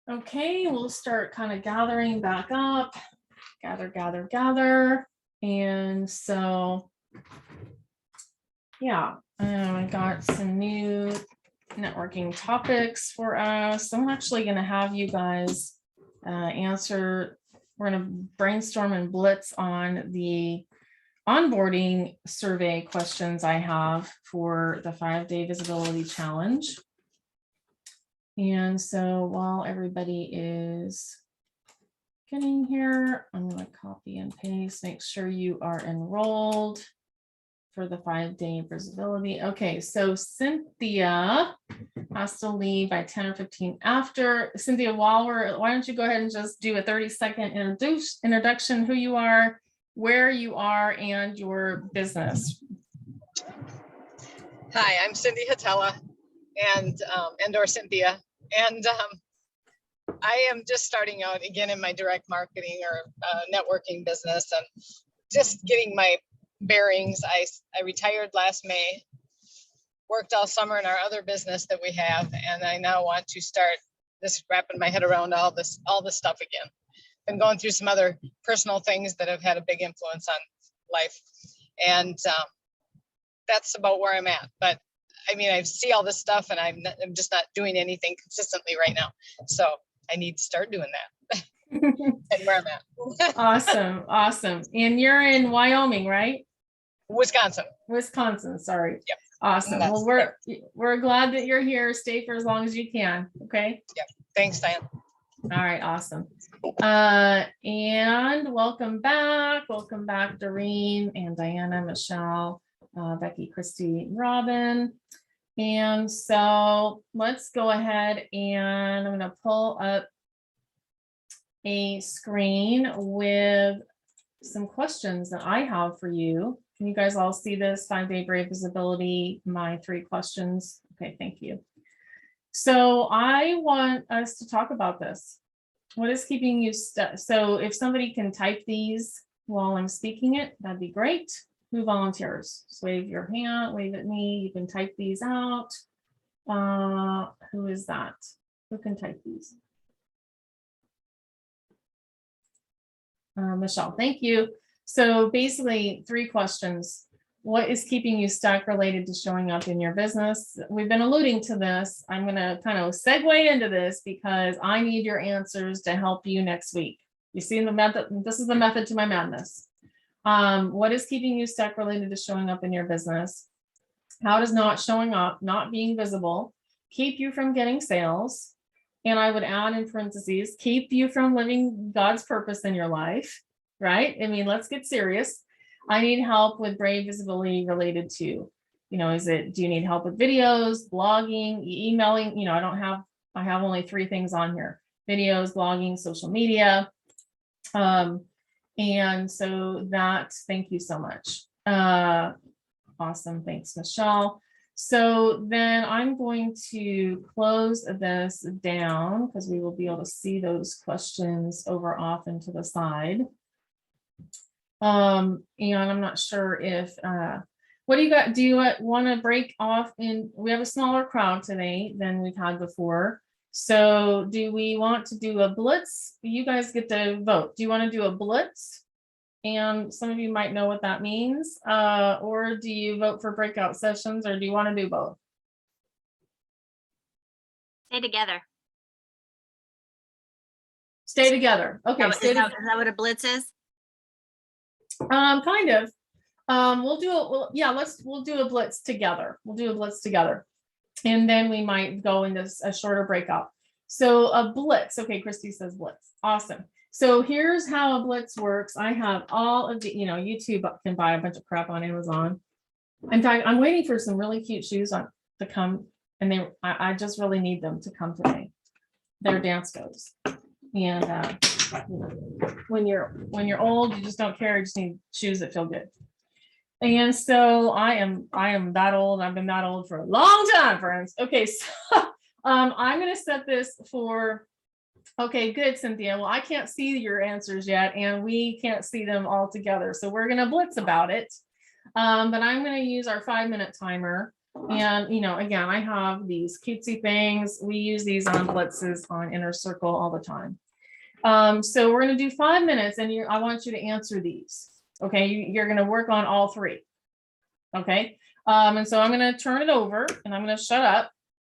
Okay, we'll start kind of gathering back up, gather. And so, yeah, I got some new networking topics for us. I'm actually going to have you guys answer. We're going to brainstorm and blitz on the onboarding survey questions I have for the 5-day visibility challenge. And so while everybody is getting here, I'm going to copy and paste, make sure you are enrolled for the 5-day visibility. Okay, so Cynthia has to leave by 10 or 15 after. Cynthia, why don't you go ahead and just do a 30-second introduction, who you are, where you are, and your business. Hi, I'm Cindy Hatella and or Cynthia, and I am just starting out again in my direct marketing or networking business and just getting my bearings. I retired last May, worked all summer in our other business that we have, and I now want to start just wrapping my head around all this stuff again. Been going through some other personal things that have had a big influence on life. And that's about where I'm at. But I mean, I see all this stuff and I'm just not doing anything consistently right now. So I need to start doing that. And where I'm at. Awesome. Awesome. And you're in Wyoming, right? Wisconsin. Wisconsin, sorry. Yep. Awesome. That's- Well, we're glad that you're here. Stay for as long as you can. Okay. Thanks, Diane. All right. Awesome. And welcome back. Welcome back, Doreen and Diana, Michelle, Becky, Christy, Robin. And so let's go ahead and I'm going to pull up a screen with some questions that I have for you. Can you guys all see this 5-day brave visibility, my 3 questions? Okay, thank you. So I want us to talk about this. What is keeping you stuck? So if somebody can type these while I'm speaking it, that'd be great. Who volunteers? Just wave your hand, wave at me. You can type these out. Who is that? Who can type these? Michelle, thank you. So basically 3 questions. What is keeping you stuck related to showing up in your business? We've been alluding to this. I'm going to kind of segue into this because I need your answers to help you next week. You see the method, this is the method to my madness. What is keeping you stuck related to showing up in your business? How does not showing up, not being visible, keep you from getting sales? And I would add in parentheses, keep you from living God's purpose in your life, right? I mean, let's get serious. I need help with brave visibility related to, you know, do you need help with videos, blogging, emailing? You know, I have only 3 things on here: videos, blogging, social media. And so thank you so much. Awesome. Thanks, Michelle. So then I'm going to close this down because we will be able to see those questions over off and to the side. And I'm not sure if, what do you got? Do you want to break off we have a smaller crowd today than we've had before. So do we want to do a blitz? You guys get to vote. Do you want to do a blitz? And some of you might know what that means. Or do you vote for breakout sessions, or do you want to do both? Stay together. Stay together. Okay. Is that what a blitz is? Kind of. We'll do a blitz together. We'll do a blitz together. And then we might go into a shorter breakout. So a blitz. Okay, Christy says blitz. Awesome. So here's how a blitz works. I have all of the, YouTube can buy a bunch of crap on Amazon. In fact, I'm waiting for some really cute shoes to come, and I just really need them to come today. They're dance goes. And when you're old, you just don't care. You just need shoes that feel good. And so I am that old. I've been that old for a long time, friends. Okay, so I'm going to set this for. Okay, good, Cynthia. Well, I can't see your answers yet, and we can't see them all together. So we're going to blitz about it. But I'm going to use our 5-minute timer. And, again, I have these cutesy things. We use these on blitzes on Inner Circle all the time. So we're going to do 5 minutes, and I want you to answer these. Okay, you're going to work on all 3. Okay, and so I'm going to turn it over, and I'm going to shut up.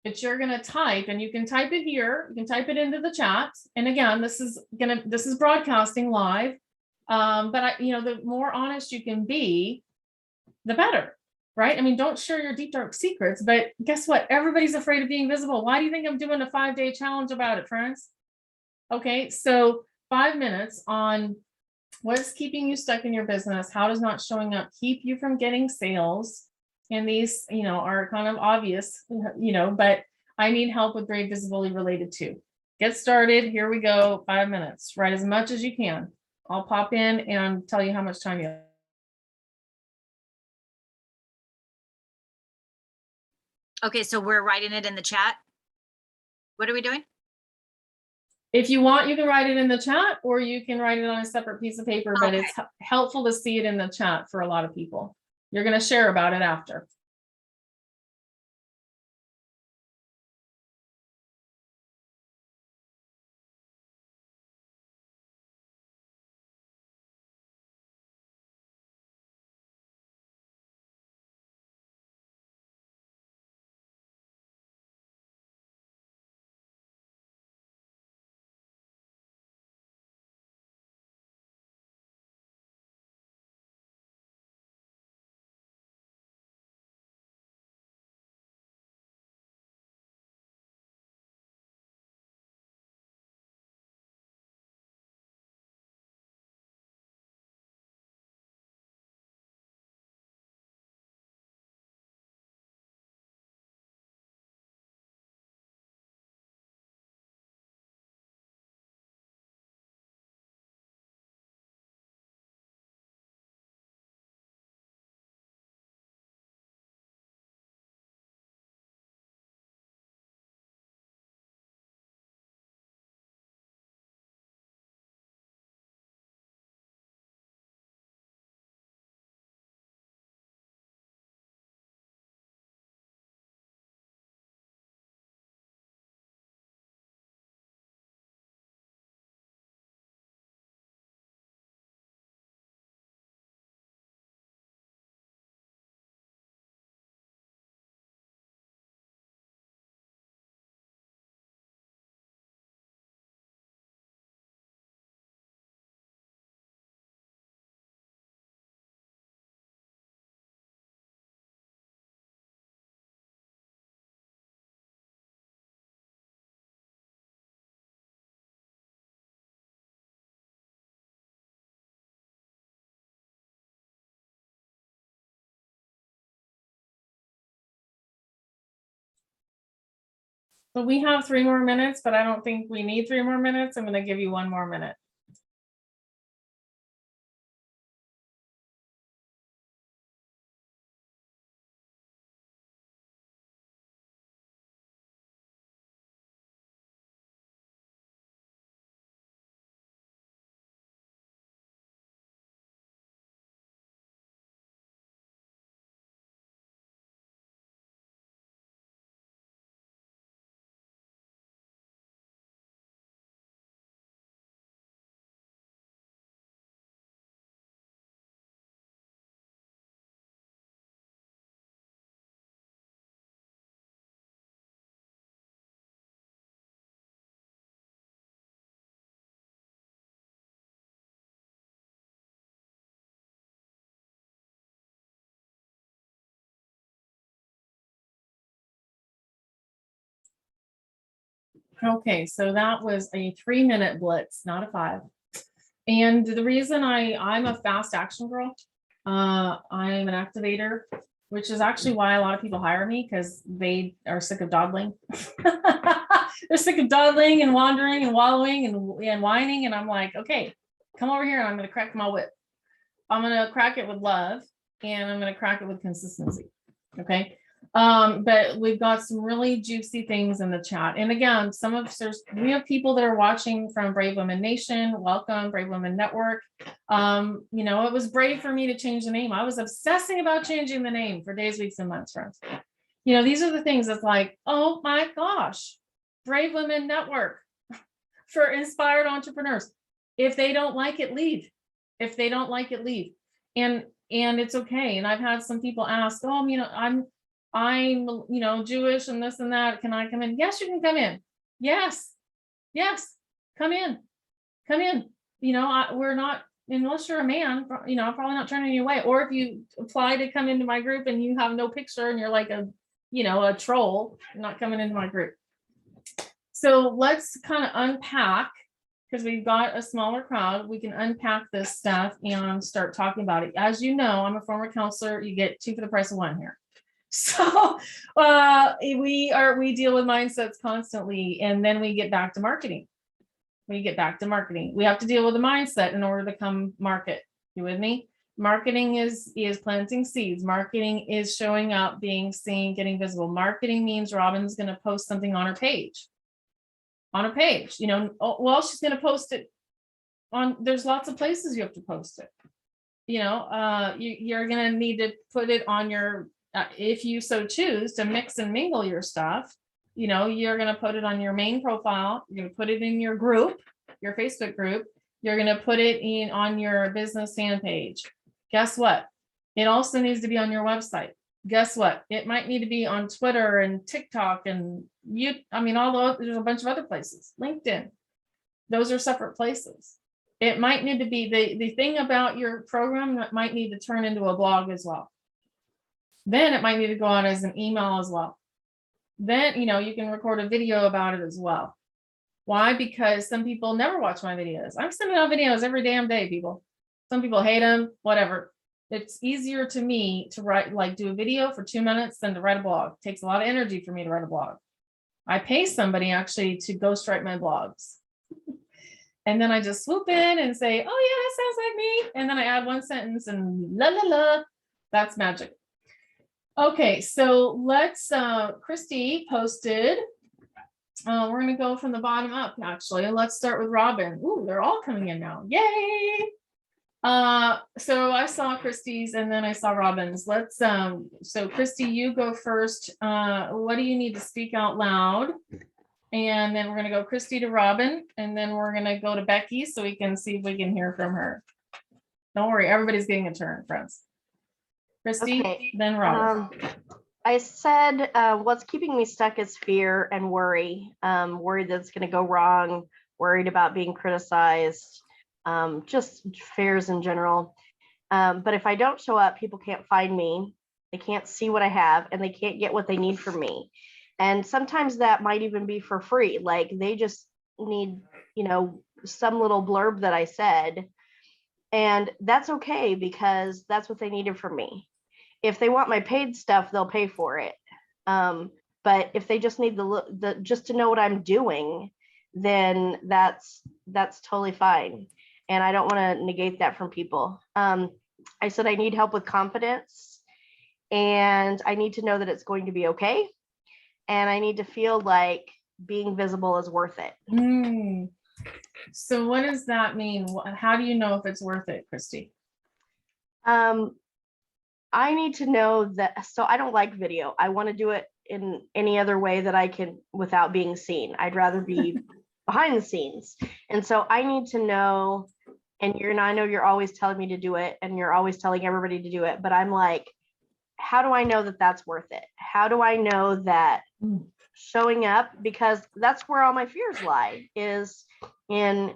But you're going to type, and you can type it here. You can type it into the chat. And again, this is broadcasting live. But the more honest you can be, the better, right? I mean, don't share your deep, dark secrets, but guess what? Everybody's afraid of being visible. Why do you think I'm doing a 5-day challenge about it, friends? Okay, so 5 minutes on what's keeping you stuck in your business. How does not showing up keep you from getting sales? And these, are kind of obvious, but I need help with brave visibility related to. Get started. Here we go. 5 minutes. Write as much as you can. I'll pop in and tell you how much time you have. Okay, so we're writing it in the chat. What are we doing? If you want, you can write it in the chat, or you can write it on a separate piece of paper, but it's helpful to see it in the chat for a lot of people. You're going to share about it after. So we have 3 more minutes, but I don't think we need 3 more minutes. I'm going to give you 1 more minute. Okay, so that was a 3-minute blitz, not a 5. And the reason I'm a fast action girl, I'm an activator, which is actually why a lot of people hire me, because they are sick of dawdling. They're sick of dawdling and wandering and wallowing and whining. And I'm like, okay, come over here and I'm going to crack my whip. I'm going to crack it with love, and I'm going to crack it with consistency. Okay. But we've got some really juicy things in the chat. And again, we have people that are watching from Brave Women Nation. Welcome, Brave Women Network. You know, it was brave for me to change the name. I was obsessing about changing the name for days, weeks, and months, friends. You know, these are the things that's like, oh my gosh, Brave Women Network for inspired entrepreneurs. If they don't like it, leave. If they don't like it, leave. And it's okay. And I've had some people ask, oh, you know, I'm, you know, Jewish and this and that. Can I come in? Yes, you can come in. Yes. Yes. Come in. Come in. You know, we're not, unless you're a man, you know, I'm probably not turning you away. Or if you apply to come into my group and you have no picture and you're like a, you know, a troll, you're not coming into my group. So let's kind of unpack, because we've got a smaller crowd. We can unpack this stuff and start talking about it. As you know, I'm a former counselor. You get 2 for the price of 1 here. So we deal with mindsets constantly, and then we get back to marketing. We have to deal with the mindset in order to come market. You with me? Marketing is planting seeds. Marketing is showing up, being seen, getting visible. Marketing means Robin's going to post something on her page. You know, well, she's going to post it on, there's lots of places you have to post it. You know, you're going to need to put it on your, if you so choose to mix and mingle your stuff, you know, you're going to put it on your main profile. You're going to put it in your group, your Facebook group. You're going to put it in on your business fan page. Guess what? It also needs to be on your website. Guess what? It might need to be on Twitter and TikTok and there's a bunch of other places. LinkedIn. Those are separate places. It might need to be the thing about your program that might need to turn into a blog as well. Then it might need to go out as an email as well. Then, you know, you can record a video about it as well. Why? Because some people never watch my videos. I'm sending out videos every damn day, people. Some people hate them, whatever. It's easier to me to write, like do a video for 2 minutes than to write a blog. It takes a lot of energy for me to write a blog. I pay somebody actually to ghostwrite my blogs. And then I just swoop in and say, oh yeah, that sounds like me. And then I add 1 sentence and la la la. That's magic. Okay, so let's, Christy posted, we're gonna go from the bottom up actually, and let's start with Robin. Ooh, they're all coming in now, yay. So I saw Christy's and then I saw Robin's. Let's, so Christy, you go first. What do you need to speak out loud? And then we're gonna go Christy to Robin, and then we're gonna go to Becky so we can see if we can hear from her. Don't worry, everybody's getting a turn, friends. Christy, Okay. then Robin. I said what's keeping me stuck is fear and worry. Worried that it's going to go wrong, worried about being criticized, just fears in general. But if I don't show up, people can't find me. They can't see what I have, and they can't get what they need from me. And sometimes that might even be for free. Like they just need, you know, some little blurb that I said. And that's okay, because that's what they needed from me. If they want my paid stuff, they'll pay for it. But But if they just need just to know what I'm doing, then that's totally fine. And I don't want to negate that from people. I said I need help with confidence, and I need to know that it's going to be okay. And I need to feel like being visible is worth it. So what does that mean? How do you know if it's worth it, Christy? I need to know that, so I don't like video. I want to do it in any other way that I can without being seen. I'd rather be behind the scenes. And so I need to know, and I know you're always telling me to do it, and you're always telling everybody to do it, but I'm like, how do I know that that's worth it? How do I know that showing up, because that's where all my fears lie, is in,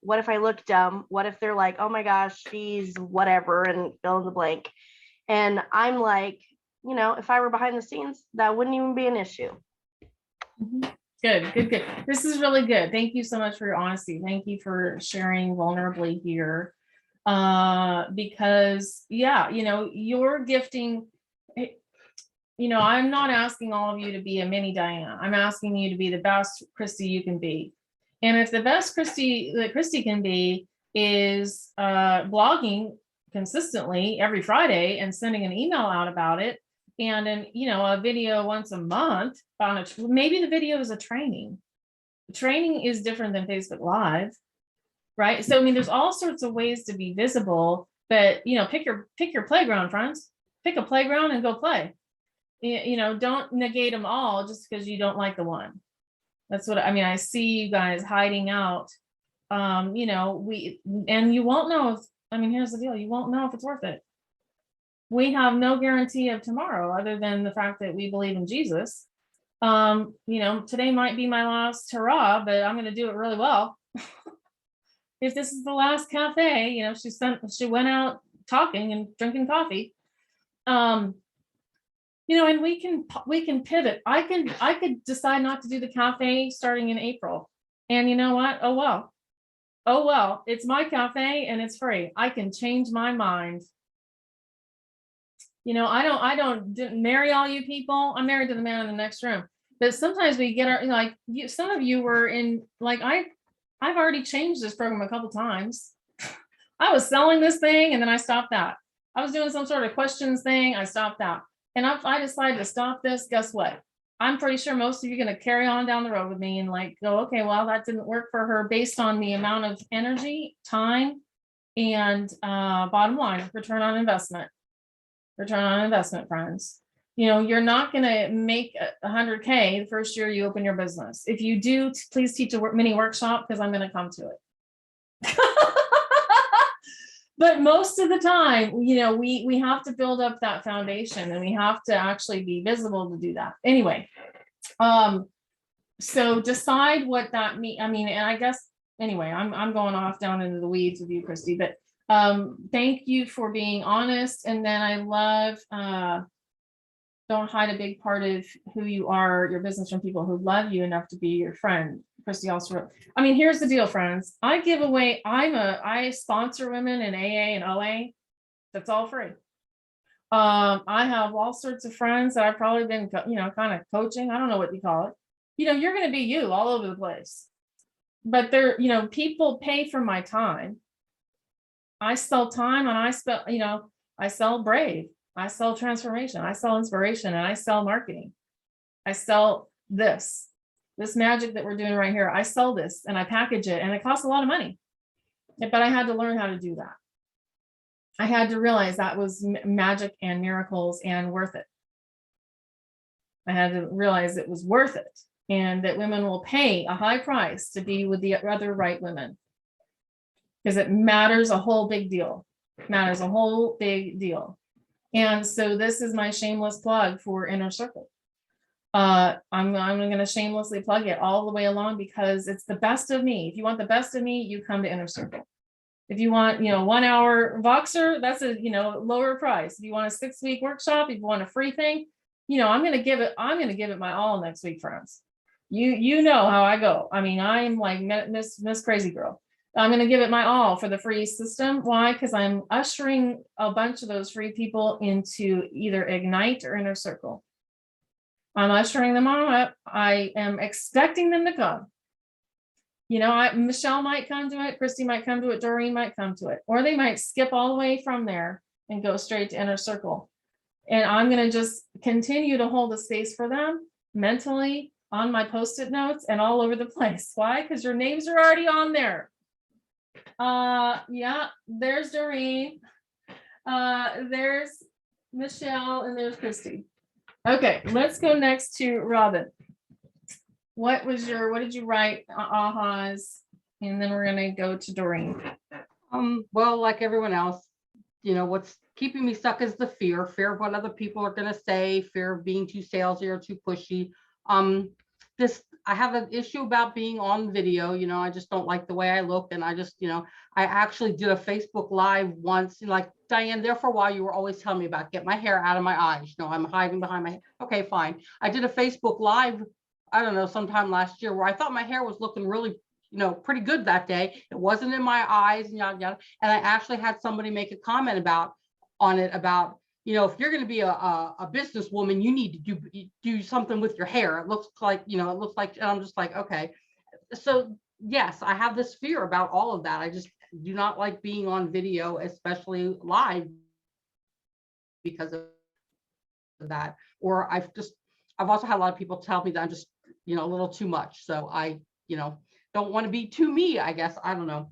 what if I look dumb? What if they're like, oh my gosh, she's whatever, and fill in the blank. And I'm like, if I were behind the scenes, that wouldn't even be an issue. Good. This is really good. Thank you so much for your honesty. Thank you for sharing vulnerably here. Because your gifting, I'm not asking all of you to be a mini Diana. I'm asking you to be the best Christy you can be. And if the best Christy that Christy can be is blogging consistently every Friday and sending an email out about it, and then a video once a month on maybe the video is a training. Training is different than Facebook Live, right? So I mean, there's all sorts of ways to be visible, but pick your playground, friends. Pick a playground and go play. Don't negate them all just because you don't like the one. That's what I mean. I see you guys hiding out. And you won't know here's the deal. You won't know if it's worth it. We have no guarantee of tomorrow other than the fact that we believe in Jesus. Today might be my last hurrah, but I'm going to do it really well. If this is the last cafe, she went out talking and drinking coffee. And we can pivot. I could decide not to do the cafe starting in April. And you know what? Oh well, it's my cafe and it's free. I can change my mind. I don't marry all you people. I'm married to the man in the next room. But sometimes we get some of you were in, I've already changed this program a couple times. I was selling this thing and then I stopped that. I was doing some sort of questions thing. I stopped that. And I decided to stop this. Guess what? I'm pretty sure most of you are going to carry on down the road with me and go, okay, well, that didn't work for her based on the amount of energy, time, and bottom line, return on investment, friends. You're not going to make 100K the first year you open your business. If you do, please teach a mini workshop because I'm going to come to it. But most of the time, we have to build up that foundation and we have to actually be visible to do that. Anyway, so decide what that means. And I guess, anyway, I'm going off down into the weeds with you, Christy, but thank you for being honest. And then I love, don't hide a big part of who you are, your business, from people who love you enough to be your friend. Christy also wrote, here's the deal, friends. I give away, I sponsor women in AA and OA. That's all free. I have all sorts of friends that I've probably been, kind of coaching. I don't know what you call it. You're going to be you all over the place. But people pay for my time. I sell time and I sell brave. I sell transformation. I sell inspiration and I sell marketing. I sell this magic that we're doing right here. I sell this and I package it and it costs a lot of money, but I had to learn how to do that. I had to realize that was magic and miracles and worth it. I had to realize it was worth it and that women will pay a high price to be with the other right women because it matters a whole big deal. Matters a whole big deal. And so this is my shameless plug for Inner Circle. I'm going to shamelessly plug it all the way along because it's the best of me. If you want the best of me, you come to Inner Circle. If you want, 1 hour Voxer, that's a, lower price. If you want a 6-week workshop, if you want a free thing, I'm going to give it my all next week, friends. You know how I go. I'm like Miss Crazy Girl. I'm going to give it my all for the free system. Why? Because I'm ushering a bunch of those free people into either Ignite or Inner Circle. I'm ushering them on up. I am expecting them to come. You know, Michelle might come to it, Christy might come to it, Doreen might come to it, or they might skip all the way from there and go straight to inner circle. And I'm going to just continue to hold a space for them mentally on my post-it notes and all over the place. Why? Because your names are already on there. Yeah, there's Doreen. There's Michelle, and there's Christy. Okay, let's go next to Robin. What did you write? Ahas, and then we're gonna go to Doreen. Well, like everyone else, you know, what's keeping me stuck is the fear of what other people are going to say, fear of being too salesy or too pushy. I have an issue about being on video. You know, I just don't like the way I look. And I just, you know, I actually did a Facebook Live once, like, Diane, there for a while, you were always telling me about get my hair out of my eyes. You know, I'm hiding behind my head. Okay, fine. I did a Facebook Live, I don't know, sometime last year where I thought my hair was looking really, you know, pretty good that day. It wasn't in my eyes and yada, yada. And I actually had somebody make a comment about, you know, if you're going to be a businesswoman, you need to do something with your hair. It looks like, you know, and I'm just like, okay. So yes, I have this fear about all of that. I just do not like being on video, especially live, because of that. Or I've also had a lot of people tell me that I'm just, you know, a little too much. So I, you know, don't want to be too me, I guess. I don't know.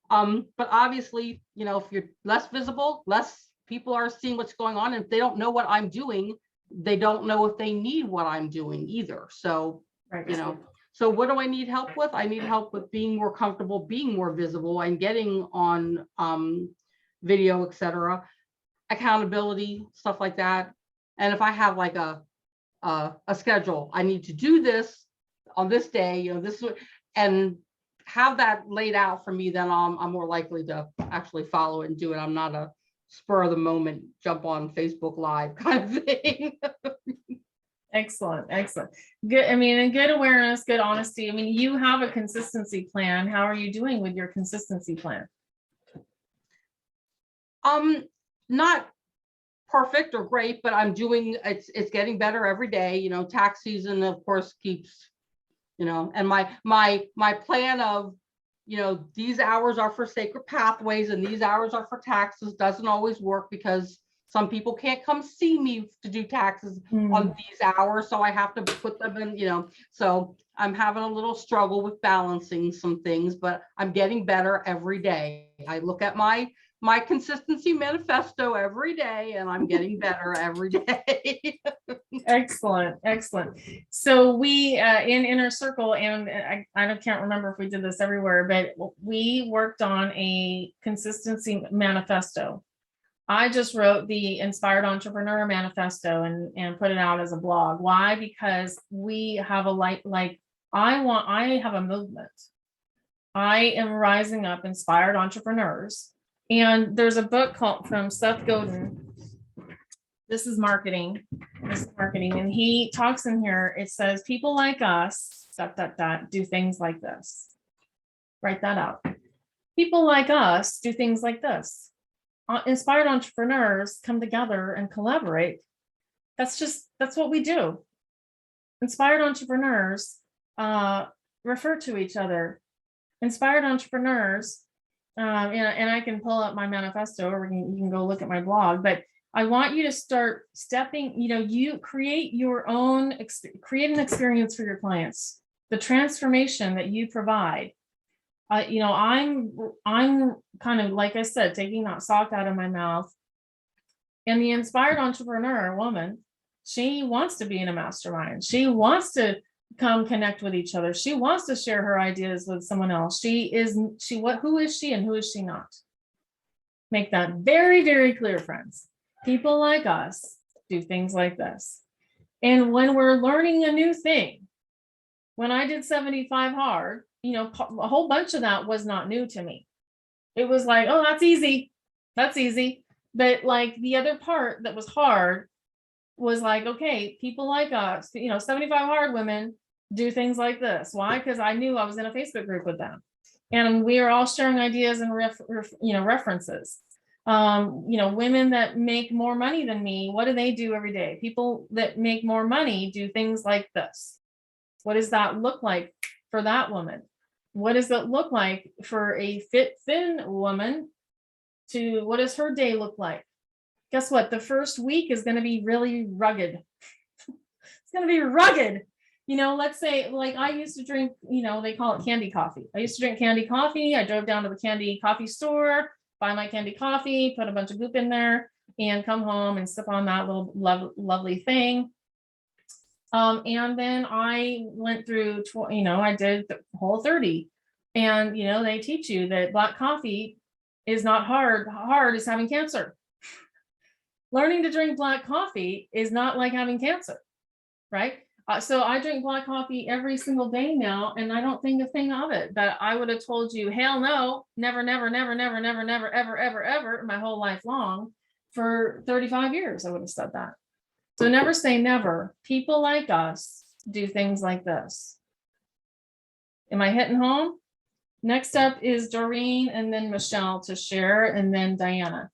But obviously, you know, if you're less visible, less people are seeing what's going on. And if they don't know what I'm doing, they don't know if they need what I'm doing either. So, right, you know, so what do I need help with? I need help with being more comfortable, being more visible, and getting on video, etc. Accountability, stuff like that. And if I have like a schedule, I need to do this on this day, you know, this is, and have that laid out for me, then I'm more likely to actually follow it and do it. I'm not a spur of the moment, jump on Facebook Live kind of thing. Excellent, excellent. Good. I mean, and good awareness, good honesty. I mean, you have a consistency plan. How are you doing with your consistency plan? Not perfect or great, but I'm doing, it's getting better every day. You know, tax season, of course, keeps, you know, and my plan of, you know, these hours are for sacred pathways and these hours are for taxes doesn't always work, because some people can't come see me to do taxes on these hours. So I have to put them in, you know, so I'm having a little struggle with balancing some things, but I'm getting better every day. I look at my consistency manifesto every day, and I'm getting better every day. Excellent, excellent. So we in Inner Circle, and I can't remember if we did this everywhere, but we worked on a consistency manifesto. I just wrote the Inspired Entrepreneur Manifesto and put it out as a blog. Why? Because we have I have a movement. I am rising up inspired entrepreneurs. And there's a book called from Seth Godin. This is marketing. And he talks in here. It says, people like us, ... do things like this. Write that out. People like us do things like this. Inspired entrepreneurs come together and collaborate. That's what we do. Inspired entrepreneurs refer to each other. Inspired entrepreneurs, and I can pull up my manifesto, or you can go look at my blog, but I want you to start stepping, you know, you create your own, create an experience for your clients, the transformation that you provide. You know, I'm kind of, like I said, taking that sock out of my mouth. And the inspired entrepreneur woman, she wants to be in a mastermind. She wants to come connect with each other. She wants to share her ideas with someone else. Who is she and who is she not? Make that very, very clear, friends. People like us do things like this. And when we're learning a new thing, when I did 75 hard, you know, a whole bunch of that was not new to me. It was like, oh, that's easy. That's easy. But like the other part that was hard was like, okay, people like us, you know, 75 hard women do things like this. Why? Because I knew I was in a Facebook group with them. And we are all sharing ideas and references. Women that make more money than me, what do they do every day? People that make more money do things like this. What does that look like for that woman? What does it look like for a fit, thin woman? What does her day look like? Guess what? The first week is going to be really rugged. It's going to be rugged. Let's say, like, I used to drink, they call it candy coffee. I used to drink candy coffee. I drove down to the candy coffee store, buy my candy coffee, put a bunch of goop in there, and come home and sip on that little lovely thing. And then I went through, I did the whole 30. And, they teach you that black coffee is not hard. Hard is having cancer. Learning to drink black coffee is not like having cancer, right? So I drink black coffee every single day now, and I don't think a thing of it. But I would have told you, hell no, never, never, never, never, never, never, ever, ever, ever, my whole life long. For 35 years, I would have said that. So never say never. People like us do things like this. Am I hitting home? Next up is Doreen, and then Michelle to share, and then Diana.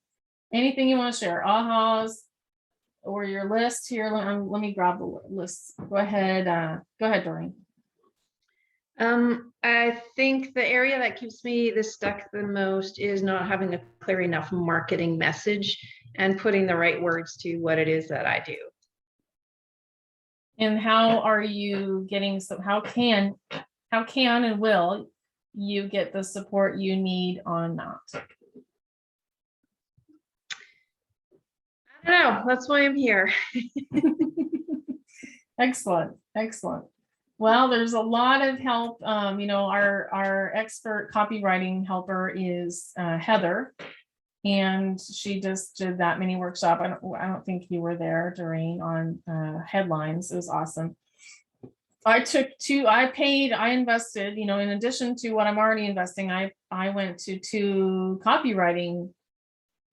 Anything you want to share? Ahas or your list here. Let me grab the list. Go ahead. Go ahead, Doreen. I think the area that keeps me stuck the most is not having a clear enough marketing message and putting the right words to what it is that I do. And how are you getting how can and will you get the support you need on that? I don't know. That's why I'm here. Excellent. Well, there's a lot of help. Our expert copywriting helper is Heather, and she just did that mini workshop. I don't think you were there, Doreen, on headlines. It was awesome. I invested, in addition to what I'm already investing, I went to 2 copywriting,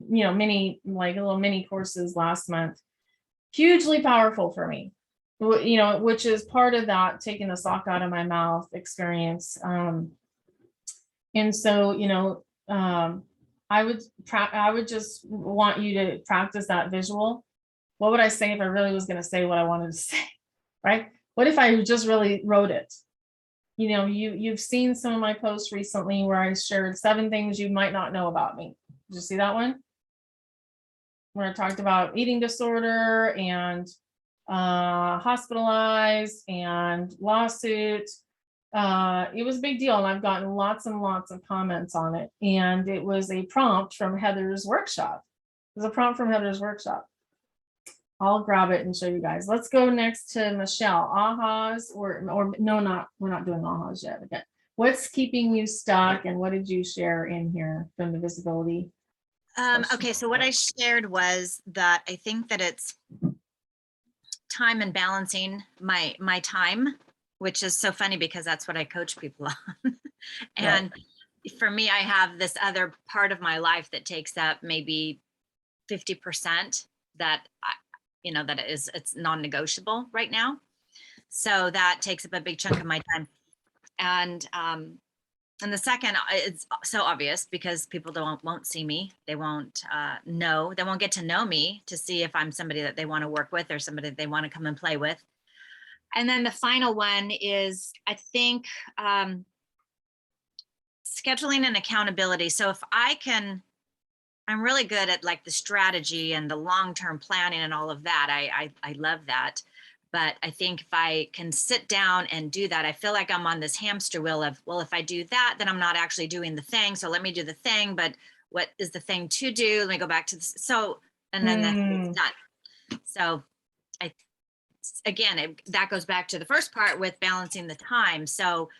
little mini courses last month. Hugely powerful for me, which is part of that taking the sock out of my mouth experience. And so, I would just want you to practice that visual. What would I say if I really was going to say what I wanted to say, right? What if I just really wrote it? You've seen some of my posts recently where I shared 7 things you might not know about me. Did you see that one? Where I talked about eating disorder and hospitalized and lawsuit. It was a big deal, and I've gotten lots and lots of comments on it. And it was a prompt from Heather's workshop. I'll grab it and show you guys. Let's go next to Michelle. Ahas or no, we're not doing ahas yet. Okay. What's keeping you stuck, and what did you share in here from the visibility? Okay, so what I shared was that I think that it's time and balancing my time, which is so funny because that's what I coach people on. And for me, I have this other part of my life that takes up maybe 50% that it's non-negotiable right now. So that takes up a big chunk of my time. And the second, it's so obvious because people won't see me. They won't they won't get to know me to see if I'm somebody that they want to work with or somebody that they want to come and play with. And then the final one is, I think, scheduling and accountability. So if I'm really good at like the strategy and the long-term planning and all of that. I love that. But I think if I can sit down and do that, I feel like I'm on this hamster wheel of, well, if I do that, then I'm not actually doing the thing. So let me do the thing. But what is the thing to do? Let me go back to this. So, and then it's done. So that goes back to the first part with balancing the time. So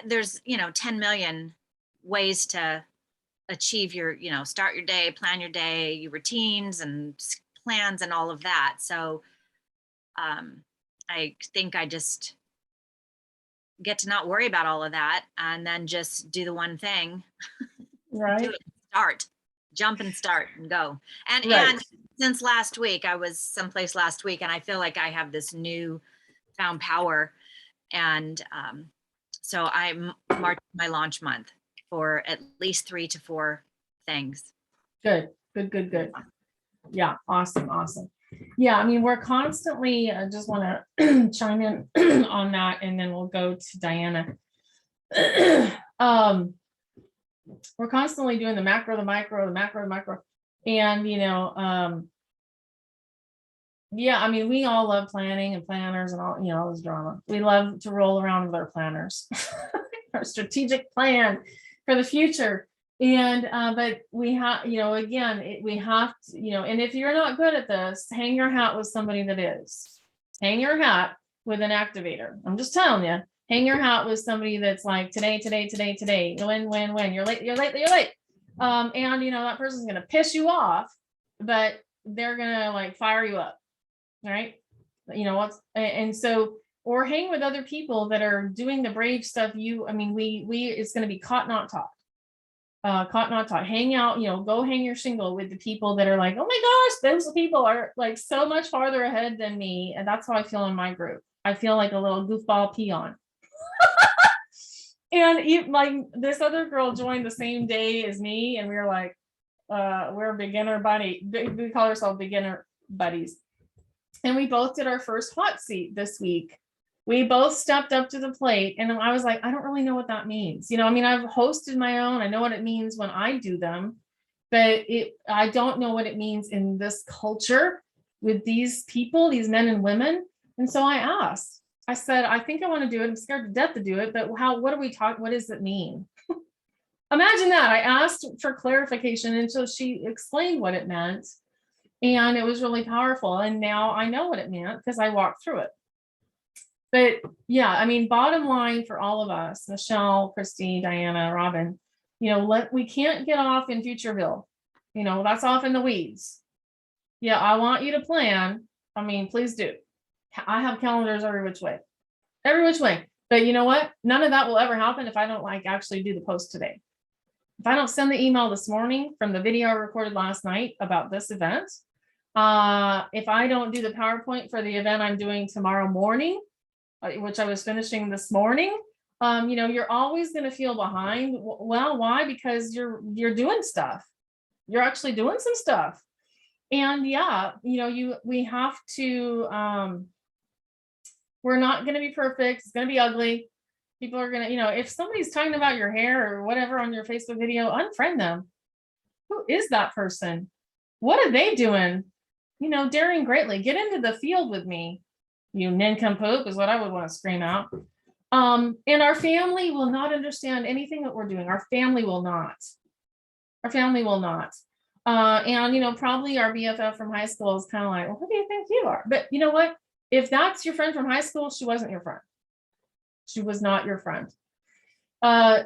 there's, 10 million ways to achieve your, start your day, plan your day, your routines and plans and all of that. So I think I just get to not worry about all of that and then just do the one thing. Right. Jump and start and go. And since last week, I was someplace last week and I feel like I have this new found power. And so I'm marking my launch month for at least 3 to 4 things. Good, good, good, good. Yeah, awesome, awesome. Yeah, I mean, we're constantly, I just want to chime in on that, and then we'll go to Diana. We're constantly doing the macro, the micro, the macro, the micro. And, yeah, I mean, we all love planning and planners and all, all this drama. We love to roll around with our planners, our strategic plan for the future. And, but we have, again, we have to, and if you're not good at this, hang your hat with somebody that is. Hang your hat with an activator. I'm just telling you, hang your hat with somebody that's like, today, when, you're late. And, that person's going to piss you off, but they're going to like fire you up. Right. And so, or hang with other people that are doing the brave stuff. It's going to be caught, not taught. Caught, not taught. Hang out, go hang your shingle with the people that are like, oh my gosh, those people are like so much farther ahead than me. And that's how I feel in my group. I feel like a little goofball peon. And like this other girl joined the same day as me. And we were like, we're beginner buddy. We call ourselves beginner buddies. And we both did our first hot seat this week. We both stepped up to the plate, and I was like, I don't really know what that means. I've hosted my own. I know what it means when I do them, but I don't know what it means in this culture with these people, these men and women. And so I asked, I said, I think I want to do it. I'm scared to death to do it, but what are we talking? What does it mean? Imagine that. I asked for clarification until she explained what it meant. And it was really powerful. And now I know what it meant because I walked through it. But yeah, bottom line for all of us, Michelle, Christy, Diana, Robin, we can't get off in Futureville. That's off in the weeds. Yeah, I want you to plan. Please do. I have calendars every which way. But you know what? None of that will ever happen if I don't actually do the post today. If I don't send the email this morning from the video I recorded last night about this event, if I don't do the PowerPoint for the event I'm doing tomorrow morning, which I was finishing this morning, you're always going to feel behind. Well, why? Because you're doing stuff. You're actually doing some stuff. And yeah, we have to, we're not going to be perfect. It's going to be ugly. People are going to, if somebody's talking about your hair or whatever on your Facebook video, unfriend them. Who is that person? What are they doing? Daring greatly. Get into the field with me. You nincompoop is what I would want to scream out. And our family will not understand anything that we're doing. Our family will not. And, probably our BFF from high school is kind of like, well, who do you think you are? But you know what? If that's your friend from high school, she wasn't your friend. She was not your friend.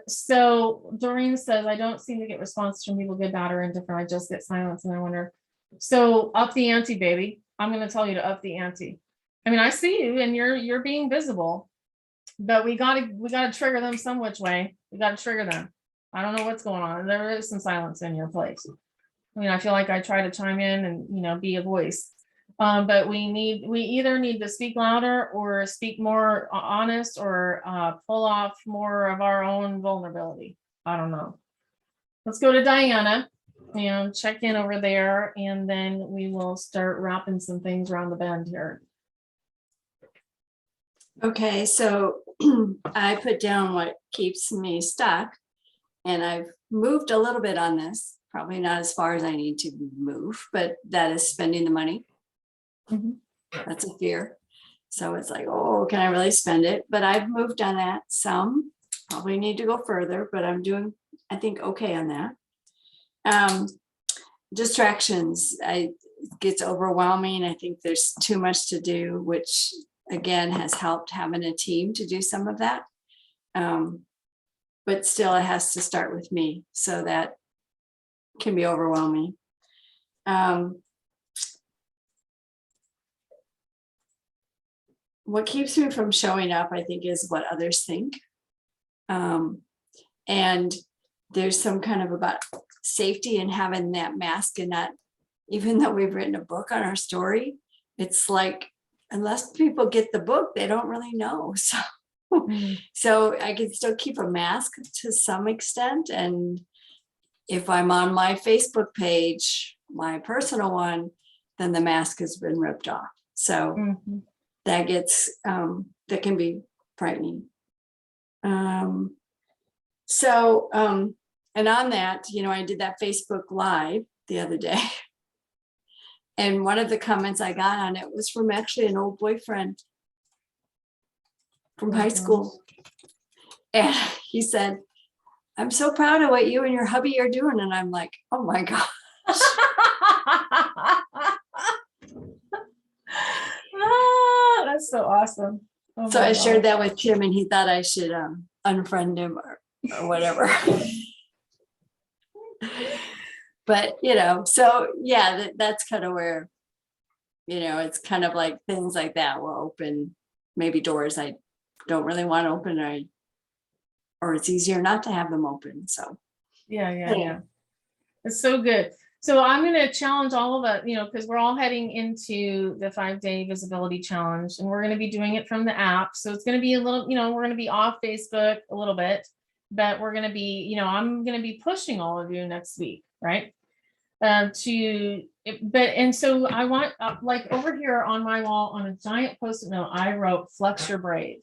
So Doreen says, I don't seem to get responses from people, good, bad, or indifferent. I just get silence. And I wonder, so up the ante, baby. I'm going to tell you to up the ante. I see you and you're being visible, but we gotta trigger them some which way. We gotta trigger them. I don't know what's going on. There is some silence in your place. I feel like I try to chime in and, be a voice. But we either need to speak louder or speak more honest or pull off more of our own vulnerability. I don't know. Let's go to Diana and check in over there. And then we will start wrapping some things around the bend here. Okay, so I put down what keeps me stuck, and I've moved a little bit on this, probably not as far as I need to move, but that is spending the money. Mhm. That's a fear. So it's like, oh, can I really spend it? But I've moved on that some, probably need to go further, but I'm doing, I think, okay on that. Distractions, it gets overwhelming. I think there's too much to do, which again has helped having a team to do some of that. But still it has to start with me, so that can be overwhelming. What keeps me from showing up, I think, is what others think. And there's some kind of about safety in having that mask, and not, even though we've written a book on our story, it's like, unless people get the book, they don't really know. So I can still keep a mask to some extent. And if I'm on my Facebook page, my personal one, then the mask has been ripped off. So Mhm. that gets, that can be frightening. And on that, I did that Facebook Live the other day. And one of the comments I got on it was from actually an old boyfriend from high school. And he said, I'm so proud of what you and your hubby are doing. And I'm like, oh my God. Ah, that's so awesome. Oh So my I shared gosh. that with Tim and he thought I should unfriend him or whatever. But, so yeah, that's kind of where, it's kind of like things like that will open maybe doors I don't really want to open, or it's easier not to have them open. So Yeah. It's so good. So I'm going to challenge all of us, because we're all heading into the 5-day visibility challenge, and we're going to be doing it from the app. So it's going to be a little, we're going to be off Facebook a little bit, but we're going to be, I'm going to be pushing all of you next week, right? And so I want, like over here on my wall on a giant Post-it note, I wrote flex your brave.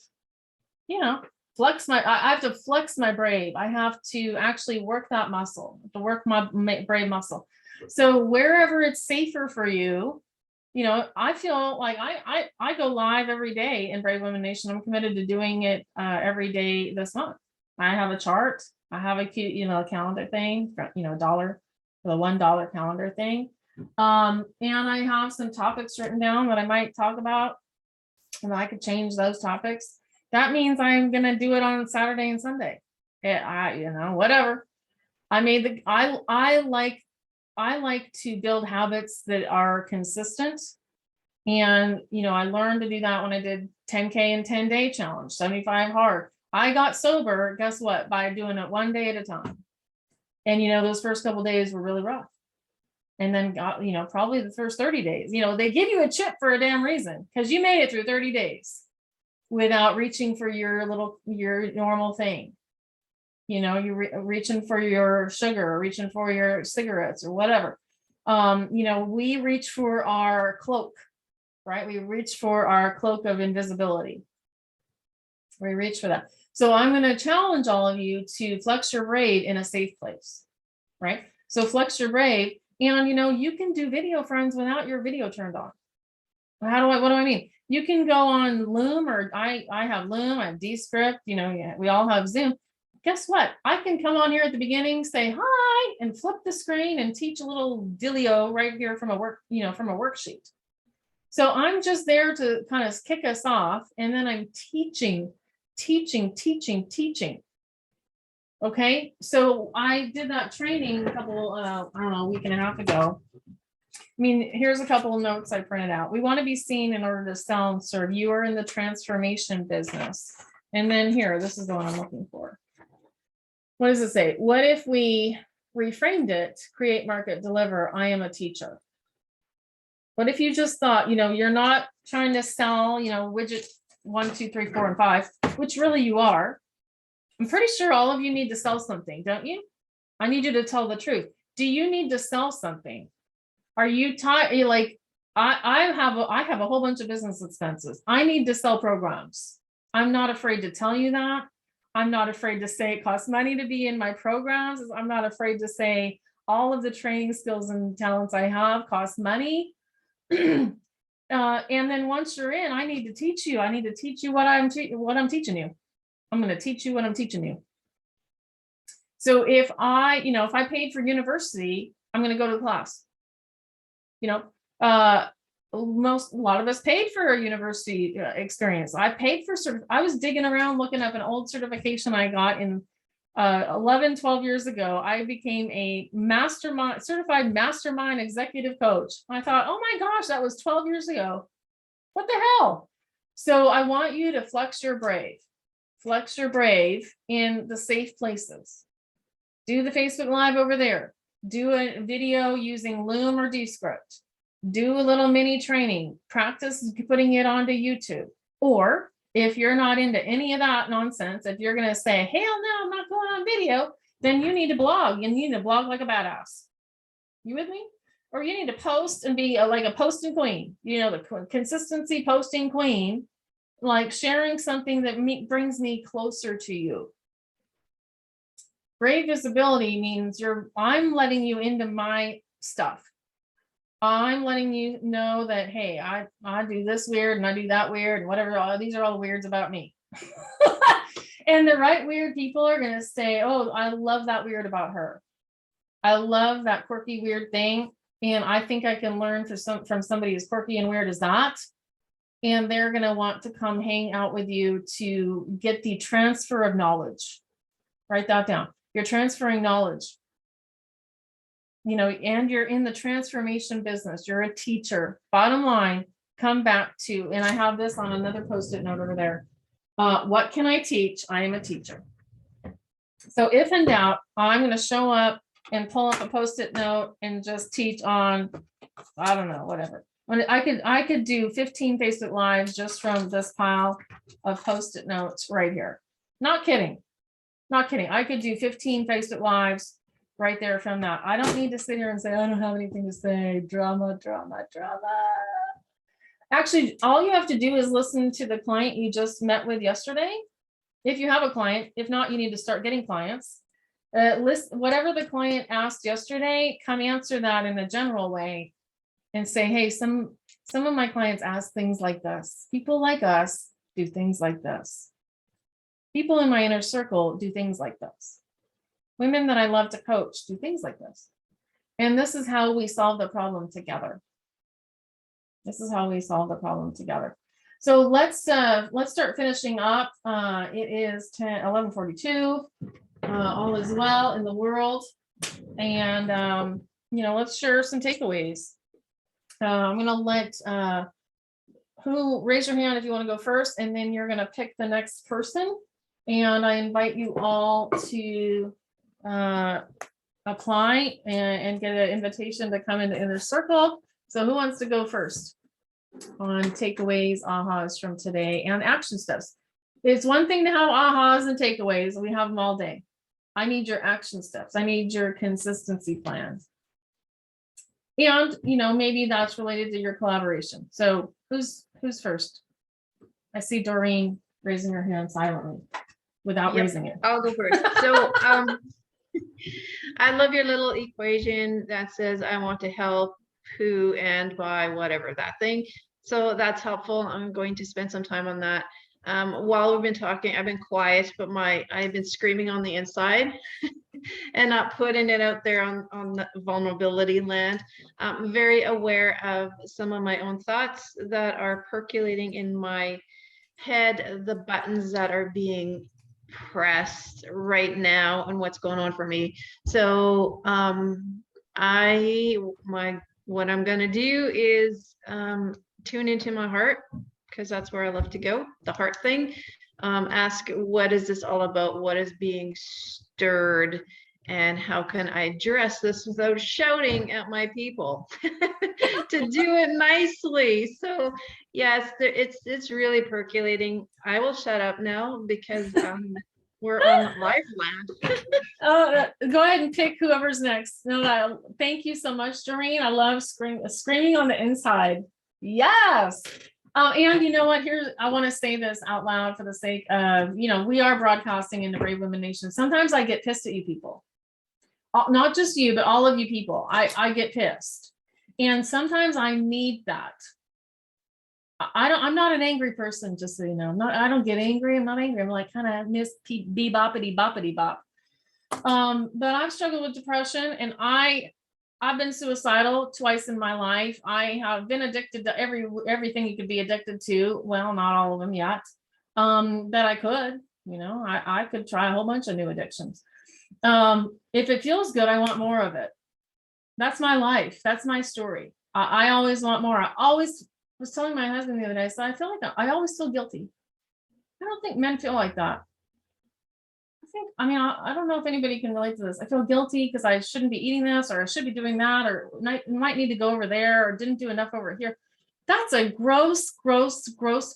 I have to flex my brave. I have to actually work that muscle, to work my brave muscle. So wherever it's safer for you, I feel like I go live every day in Brave Women Nation. I'm committed to doing it every day this month. I have a chart. I have a cute, calendar thing, $1, the $1 calendar thing. And I have some topics written down that I might talk about, and I could change those topics. That means I'm going to do it on Saturday and Sunday. Whatever. I like to build habits that are consistent. And, I learned to do that when I did 10K and 10-day challenge, 75 hard. I got sober, guess what? By doing it one day at a time. And, those first couple of days were really rough. And then got, probably the first 30 days, they give you a chip for a damn reason, because you made it through 30 days without reaching for your normal thing. You're reaching for your sugar, or reaching for your cigarettes or whatever. We reach for our cloak, right? We reach for our cloak of invisibility. We reach for that. So I'm going to challenge all of you to flex your brave in a safe place, right? So flex your brave, and you can do video friends without your video turned on. What do I mean? You can go on Loom, or I have Loom, I have Descript, we all have Zoom. Guess what? I can come on here at the beginning, say hi, and flip the screen and teach a little dealio right here from a worksheet. So I'm just there to kind of kick us off, and then I'm teaching. Okay, so I did that training a week and a half ago. Here's a couple of notes I printed out. We want to be seen in order to sell and serve. You are in the transformation business. And then here, this is the one I'm looking for. What does it say? What if we reframed it? Create, market, deliver. I am a teacher. What if you just thought, you're not trying to sell, widget 1, 2, 3, 4, and 5, which really you are. I'm pretty sure all of you need to sell something, don't you? I need you to tell the truth. Do you need to sell something? Are you tired? Like, I have a whole bunch of business expenses. I need to sell programs. I'm not afraid to tell you that. I'm not afraid to say it costs money to be in my programs. I'm not afraid to say all of the training skills and talents I have cost money. And then once you're in, I need to teach you. I need to teach you what I'm teaching you. I'm going to teach you what I'm teaching you. So if I paid for university, I'm going to go to the class. A lot of us paid for a university experience. I paid for I was digging around looking up an old certification I got in 11, 12 years ago. I became a certified mastermind executive coach. I thought, oh my gosh, that was 12 years ago. What the hell? So I want you to flex your brave in the safe places. Do the Facebook Live over there. Do a video using Loom or Descript. Do a little mini training. Practice putting it onto YouTube. Or if you're not into any of that nonsense, if you're going to say, hell no, I'm not going on video, then you need to blog. You need to blog like a badass. You with me? Or you need to post and be like a posting queen, you know, the consistency posting queen, like sharing something that brings me closer to you. Great visibility means I'm letting you into my stuff. I'm letting you know that, hey, I do this weird and I do that weird and whatever. These are all the weirds about me. And the right weird people are going to say, oh, I love that weird about her. I love that quirky, weird thing. And I think I can learn from somebody as quirky and weird as that. And they're going to want to come hang out with you to get the transfer of knowledge. Write that down. You're transferring knowledge. You know, and you're in the transformation business. You're a teacher. Bottom line, come back to, and I have this on another Post-it note over there. What can I teach? I am a teacher. So if in doubt, I'm going to show up and pull up a Post-it note and just teach on, I don't know, whatever. I could do 15 Facebook Lives just from this pile of Post-it notes right here. Not kidding. Not kidding. I could do 15 Facebook Lives right there from that. I don't need to sit here and say, I don't have anything to say. Drama, drama, drama. Actually, all you have to do is listen to the client you just met with yesterday. If you have a client, if not, you need to start getting clients. List whatever the client asked yesterday, come answer that in a general way and say, hey, some of my clients ask things like this. People like us do things like this. People in my inner circle do things like this. Women that I love to coach do things like this. And this is how we solve the problem together. This is how we solve the problem together. So let's start finishing up. It is 11:42. All is well in the world. And, you know, let's share some takeaways. I'm going to let raise your hand if you want to go first, and then you're going to pick the next person. And I invite you all to apply and get an invitation to come into Inner Circle. So who wants to go first on takeaways, ahas from today and action steps? It's one thing to have ahas and takeaways. We have them all day. I need your action steps. I need your consistency plans. And, you know, maybe that's related to your collaboration. So who's first? I see Doreen raising her hand silently without raising it. I'll go first. So I love your little equation that says I want to help who and by whatever that thing. So that's helpful. I'm going to spend some time on that. While we've been talking, I've been quiet, but I've been screaming on the inside and not putting it out there on the vulnerability land. I'm very aware of some of my own thoughts that are percolating in my head, the buttons that are being pressed right now and what's going on for me. So what I'm going to do is tune into my heart, because that's where I love to go, the heart thing. Ask, what is this all about? What is being stirred? And how can I address this without shouting at my people to do it nicely? So yes, it's really percolating. I will shut up now because we're on live land. Go ahead and pick whoever's next. No, thank you so much, Doreen. I love screaming on the inside. Yes. And you know what, I want to say this out loud for the sake of, you know, we are broadcasting in the Brave Women Nation. Sometimes I get pissed at you people, not just you, but all of you people. I get pissed. And sometimes I need that. I'm not an angry person, just so you know. I don't get angry. I'm not angry. I'm like kind of miss boppity boppity bop. But I've struggled with depression, and I've been suicidal twice in my life. I have been addicted to everything you could be addicted to. Well, not all of them yet. That I could, you know, I could try a whole bunch of new addictions. If it feels good, I want more of it. That's my life. That's my story. I always want more. I always was telling my husband the other day, so I feel like I always feel guilty. I don't think men feel like that. I don't know if anybody can relate to this. I feel guilty because I shouldn't be eating this, or I should be doing that, or might need to go over there, or didn't do enough over here. That's a gross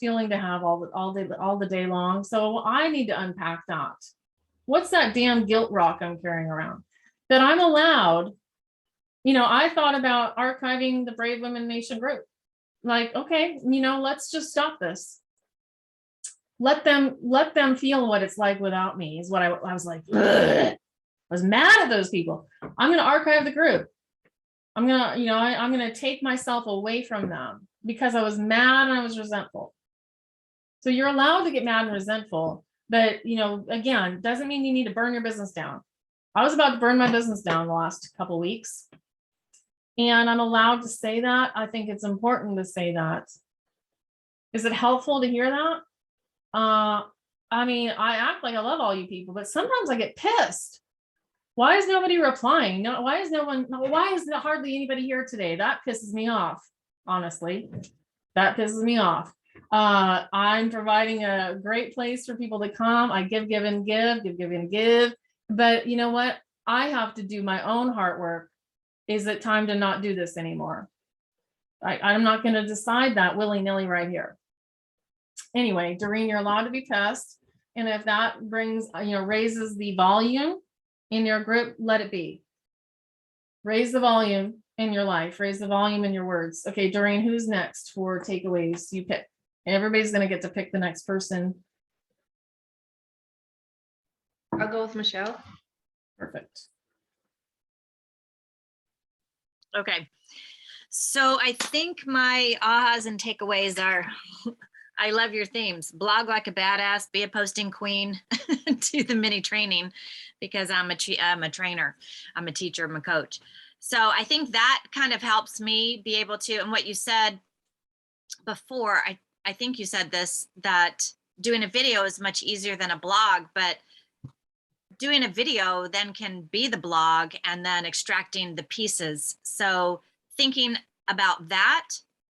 feeling to have all the day long. So I need to unpack that. What's that damn guilt rock I'm carrying around? That I'm allowed, I thought about archiving the Brave Women Nation group. Like, okay, let's just stop this. Let them feel what it's like without me, is what I was like. Ugh. I was mad at those people. I'm gonna archive the group. I'm gonna, I'm gonna take myself away from them because I was mad and I was resentful. So you're allowed to get mad and resentful, but again, doesn't mean you need to burn your business down. I was about to burn my business down the last couple of weeks. And I'm allowed to say that. I think it's important to say that. Is it helpful to hear that? I mean, I act like I love all you people, but sometimes I get pissed. Why is nobody replying? No, why is there hardly anybody here today? That pisses me off, honestly. That pisses me off. I'm providing a great place for people to come. I give and give. But you know what? I have to do my own heart work. Is it time to not do this anymore? I'm not going to decide that willy-nilly right here. Anyway, Doreen, you're allowed to be pissed. And if that brings, raises the volume in your group, let it be. Raise the volume in your life, raise the volume in your words. Okay, Doreen, who's next for takeaways? You pick. Everybody's going to get to pick the next person. I'll go with Michelle. Perfect. Okay. So I think my ahas and takeaways are, I love your themes. Blog like a badass, be a posting queen, do the mini training, because I'm a trainer, I'm a teacher, I'm a coach. So I think that kind of helps me be able to, and what you said before, I think you said this, that doing a video is much easier than a blog, but doing a video then can be the blog and then extracting the pieces. So thinking about that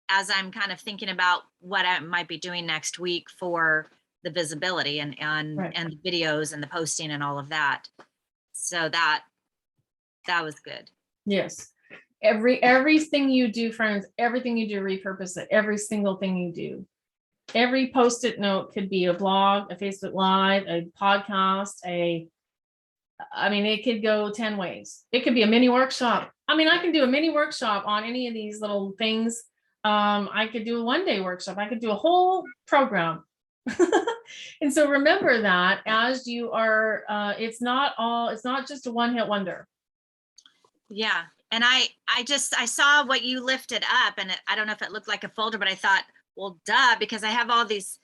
as I'm kind of thinking about what I might be doing next week for the visibility and Right. and the videos and the posting and all of that. So that was good. Yes. Everything you do, friends, everything you do, repurpose it. Every single thing you do. Every post-it note could be a blog, a Facebook Live, a podcast, it could go 10 ways. It could be a mini workshop. I can do a mini workshop on any of these little things. I could do a one-day workshop. I could do a whole program. And so remember that as you are, it's not just a one-hit wonder. Yeah. And I saw what you lifted up, and I don't know if it looked like a folder, but I thought, well, duh, because I have all these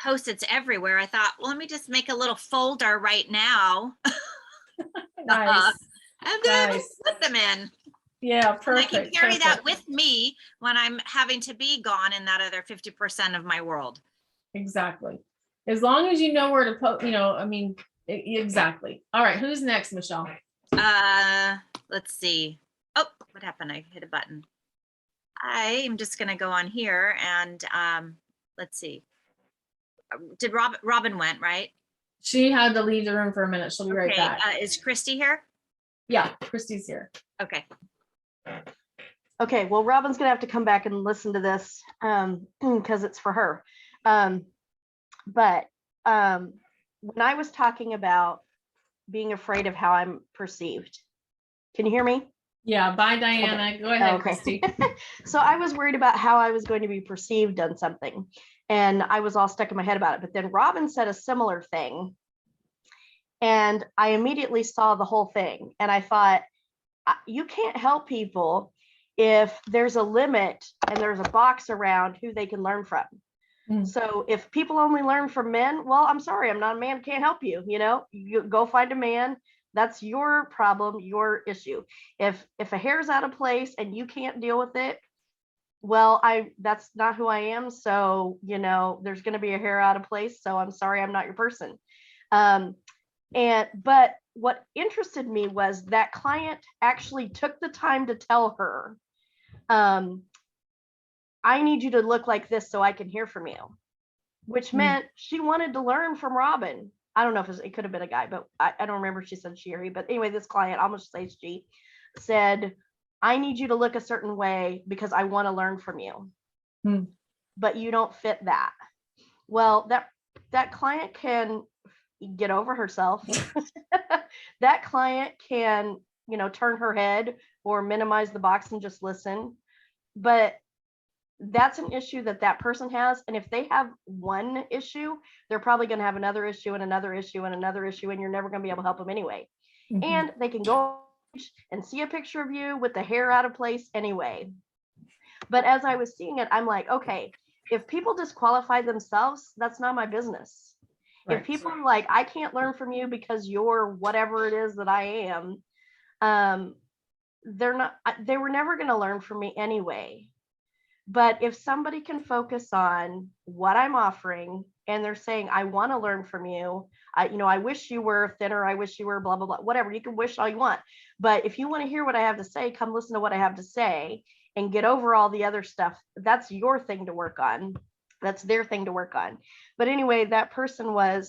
Post-its everywhere. I thought, well, let me just make a little folder right now. Nice. And then Nice. put them in. Yeah, And perfect. I can carry that perfect. with me when I'm having to be gone in that other 50% of my world. Exactly. As long as you know where to put, exactly. All right. Who's next, Michelle? Let's see. Oh, what happened? I hit a button. I am just going to go on here and let's see. Did Robin went, right? She had to leave the room for a minute. She'll be right back. Is Christy here? Yeah, Christy's here. Okay. Okay, well, Robin's gonna have to come back and listen to this because it's for her. But when I was talking about being afraid of how I'm perceived, can you hear me? Yeah, bye, Diana. Okay. Go ahead, Okay. Christy. So I was worried about how I was going to be perceived on something, and I was all stuck in my head about it. But then Robin said a similar thing, and I immediately saw the whole thing, and I thought, you can't help people if there's a limit and there's a box around who they can learn from. Mm. So if people only learn from men, well, I'm sorry, I'm not a man, can't help you. You go find a man. That's your problem, your issue. If a hair's out of place and you can't deal with it, well, that's not who I am. So, there's going to be a hair out of place. So I'm sorry, I'm not your person. But what interested me was that client actually took the time to tell her, I need you to look like this so I can hear from you, which meant she wanted to learn from Robin. I don't know if it could have been a guy, but I don't remember if she said she or he. But anyway, this client, I'll just say she, said, I need you to look a certain way because I want to learn from you. But you don't fit that. Well, that client can get over herself. That client can, turn her head or minimize the box and just listen. But that's an issue that person has. And if they have one issue, they're probably going to have another issue and another issue and another issue, and you're never going to be able to help them anyway. And they can go and see a picture of you with the hair out of place anyway. But as I was seeing it, I'm like, okay, if people disqualify themselves, that's not my business. Right. If people are like, I can't learn from you because you're whatever it is that I am, they were never going to learn from me anyway. But if somebody can focus on what I'm offering and they're saying, I want to learn from you, I wish you were thinner, I wish you were blah, blah, blah, whatever, you can wish all you want. But if you want to hear what I have to say, come listen to what I have to say and get over all the other stuff. That's your thing to work on. That's their thing to work on. But anyway, that person went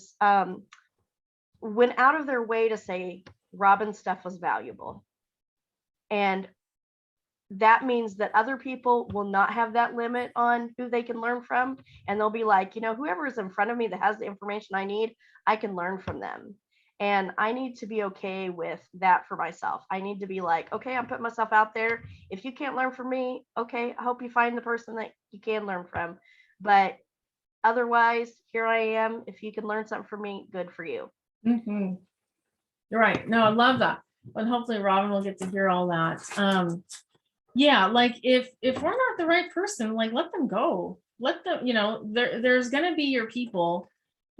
out of their way to say Robin's stuff was valuable. And that means that other people will not have that limit on who they can learn from. And they'll be like, whoever is in front of me that has the information I need, I can learn from them. And I need to be okay with that for myself. I need to be like, okay, I'm putting myself out there. If you can't learn from me, okay, I hope you find the person that you can learn from. But otherwise, here I am. If you can learn something from me, good for you. Mm-hmm. You're right. No, I love that. And hopefully Robin will get to hear all that. Yeah, like if we're not the right person, like let them go. Let them, there's gonna be your people.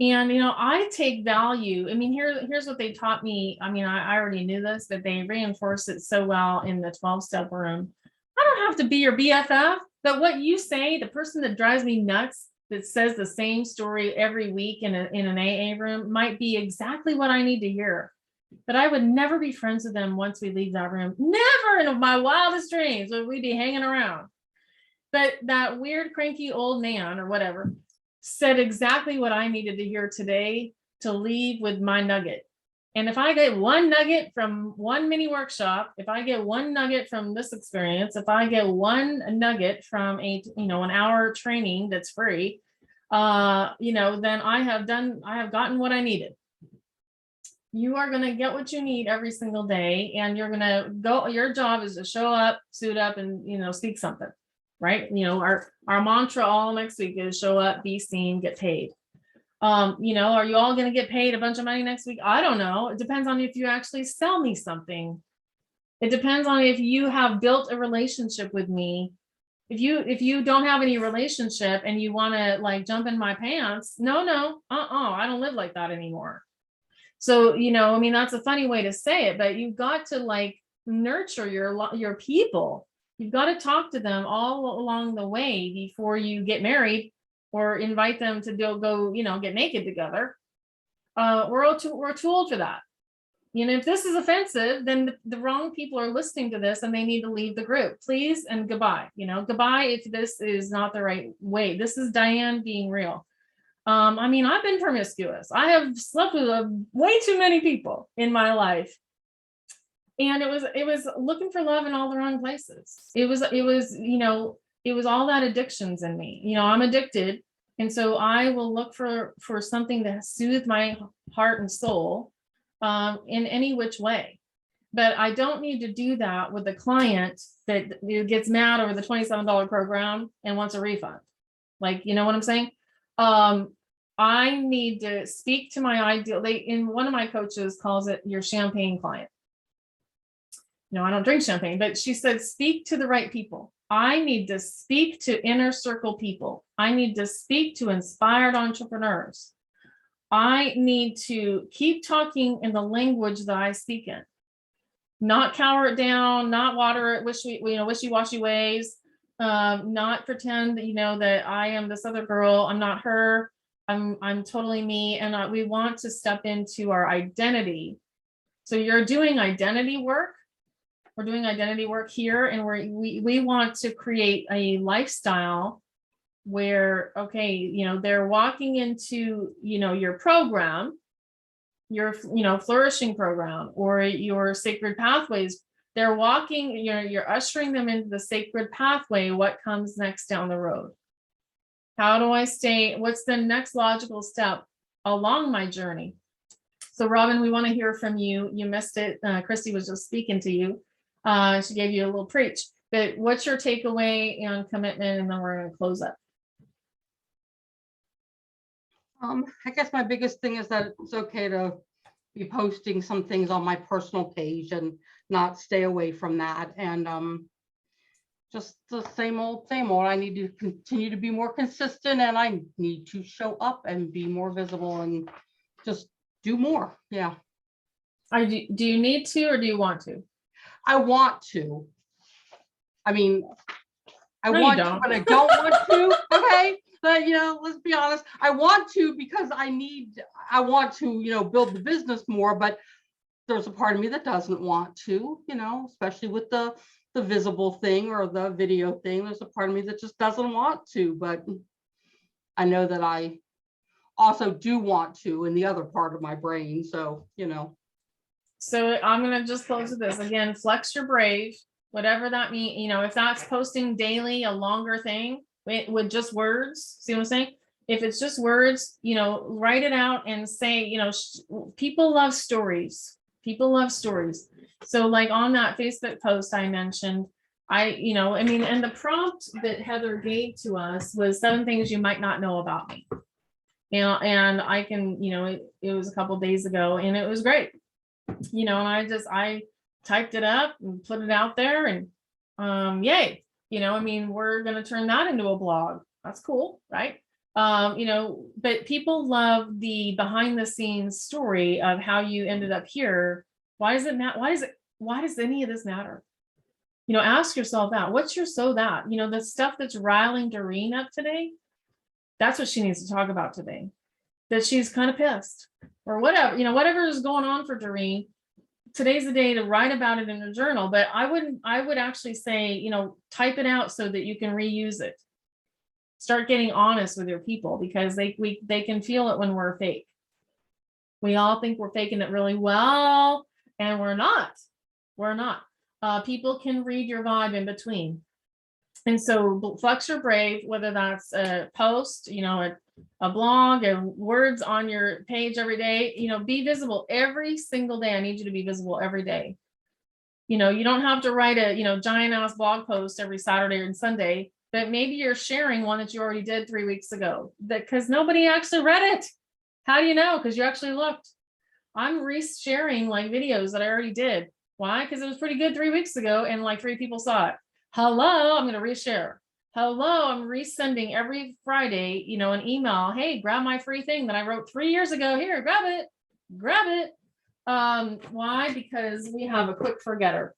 And I take value. I mean, here's what they taught me. I mean, I already knew this, but they reinforced it so well in the 12-step room. I don't have to be your BFF, but what you say, the person that drives me nuts, that says the same story every week in an AA room might be exactly what I need to hear. But I would never be friends with them once we leave that room. Never in my wildest dreams would we be hanging around. But that weird, cranky old man or whatever said exactly what I needed to hear today to leave with my nugget. And if I get one nugget from one mini workshop, if I get one nugget from this experience, if I get one nugget from an hour training that's free, then I have gotten what I needed. You are going to get what you need every single day, and you're going to go. Your job is to show up, suit up, and speak something, right? Our mantra all next week is show up, be seen, get paid. Are you all going to get paid a bunch of money next week? I don't know. It depends on if you actually sell me something. It depends on if you have built a relationship with me. If you don't have any relationship and you want to like jump in my pants, no, I don't live like that anymore. So, that's a funny way to say it, but you've got to like nurture your people. You've got to talk to them all along the way before you get married or invite them to go get naked together. We're too old for that. If this is offensive, then the wrong people are listening to this and they need to leave the group, please. And goodbye, goodbye. If this is not the right way, this is Diane being real. I've been promiscuous. I have slept with way too many people in my life. And it was looking for love in all the wrong places. It was all that addictions in me. I'm addicted. And so I will look for something to soothe my heart and soul in any which way. But I don't need to do that with a client that gets mad over the $27 program and wants a refund. Like, you know what I'm saying? I need to speak to my ideal. One of my coaches calls it your champagne client. I don't drink champagne, but she said, speak to the right people. I need to speak to inner circle people. I need to speak to inspired entrepreneurs. I need to keep talking in the language that I speak in, not cower it down, not water it wishy-washy ways, not pretend that I am this other girl. I'm not her. I'm totally me. And we want to step into our identity. So you're doing identity work. We're doing identity work here, and we want to create a lifestyle where, they're walking into, your program, your, flourishing program or your sacred pathways. They're walking, you're ushering them into the sacred pathway. What comes next down the road? How do I stay? What's the next logical step along my journey? So Robin, we want to hear from you. You missed it. Christy was just speaking to you. She gave you a little preach, but what's your takeaway and commitment? And then we're going to close up. I guess my biggest thing is that it's okay to be posting some things on my personal page and not stay away from that. And just the same old, same old. I need to continue to be more consistent, and I need to show up and be more visible and just do more. Yeah. Do you need to, or do you want to? I want to. I mean, I No, you want to, don't. but I don't want to. Okay. But, let's be honest. I want to because I want to, build the business more, but there's a part of me that doesn't want to, especially with the visible thing or the video thing. There's a part of me that just doesn't want to, but I know that I also do want to in the other part of my brain. So, So I'm going to just close with this again, flex your brave, whatever that means, if that's posting daily, a longer thing with just words, see what I'm saying? If it's just words, write it out and say, people love stories. People love stories. So like on that Facebook post I mentioned, and the prompt that Heather gave to us was 7 things you might not know about me. And I can, it was a couple of days ago and it was great. And I typed it up and put it out there and yay, we're going to turn that into a blog. That's cool. Right. But people love the behind the scenes story of how you ended up here. Why does it matter? Why does any of this matter? Ask yourself that. What's your so that? The stuff that's riling Doreen up today, that's what she needs to talk about today. That she's kind of pissed or whatever, whatever is going on for Doreen. Today's the day to write about it in a journal, but I would actually say, type it out so that you can reuse it. Start getting honest with your people because they can feel it when we're fake. We all think we're faking it really well, and we're not. We're not. People can read your vibe in between. And so flex your brave, whether that's a post, a blog, and words on your page every day, be visible every single day. I need you to be visible every day. You don't have to write a, giant ass blog post every Saturday and Sunday, but maybe you're sharing one that you already did 3 weeks ago because nobody actually read it. How do you know? Because you actually looked. I'm re-sharing like videos that I already did. Why? Because it was pretty good 3 weeks ago and like 3 people saw it. Hello, I'm going to reshare. Hello, I'm resending every Friday, an email. Hey, grab my free thing that I wrote 3 years ago. Here, grab it. Grab it. Why? Because we have a quick forgetter.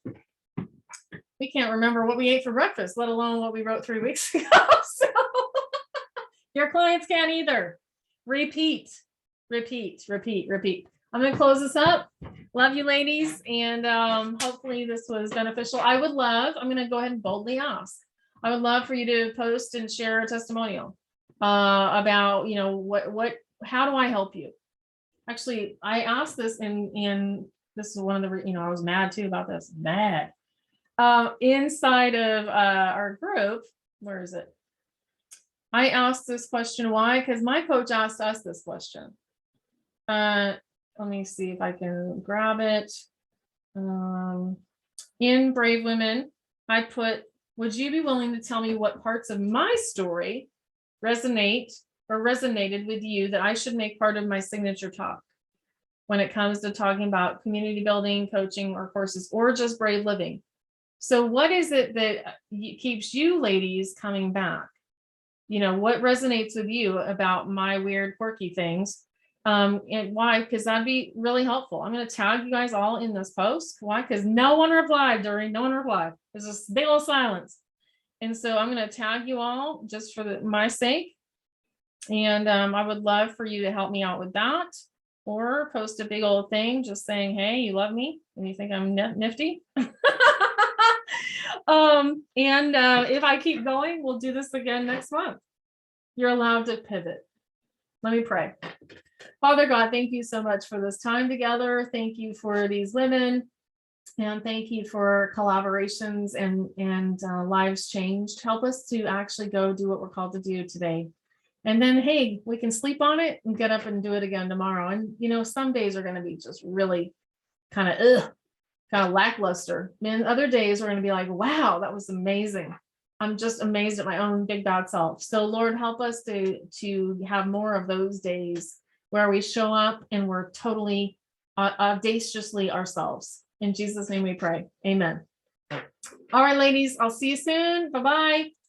We can't remember what we ate for breakfast, let alone what we wrote 3 weeks ago. So your clients can't either. Repeat. I'm going to close this up. Love you, ladies. And hopefully this was beneficial. I'm going to go ahead and boldly ask. I would love for you to post and share a testimonial about, how do I help you? Actually, I asked this and this is one of the, I was mad too about this. Mad. Inside of our group, where is it? I asked this question, why? Because my coach asked us this question. Let me see if I can grab it. In Brave Women, I put, would you be willing to tell me what parts of my story resonated with you that I should make part of my signature talk when it comes to talking about community building, coaching, or courses, or just brave living? So what is it that keeps you ladies coming back? What resonates with you about my weird, quirky things? And why? Because that'd be really helpful. I'm going to tag you guys all in this post. Why? Because no one replied, Doreen. No one replied. There's this big old silence. And so I'm going to tag you all just for my sake. And I would love for you to help me out with that, or post a big old thing just saying, hey, you love me and you think I'm nifty. If I keep going, we'll do this again next month. You're allowed to pivot. Let me pray. Father God, thank you so much for this time together. Thank you for these women. And thank you for collaborations and lives changed. Help us to actually go do what we're called to do today. And then, hey, we can sleep on it and get up and do it again tomorrow. And, you know, some days are going to be just really kind of lackluster. And other days we're going to be like, wow, that was amazing. I'm just amazed at my own big God self. So Lord, help us to have more of those days where we show up and we're totally audaciously ourselves. In Jesus' name we pray. Amen. All right, ladies, I'll see you soon. Bye-bye.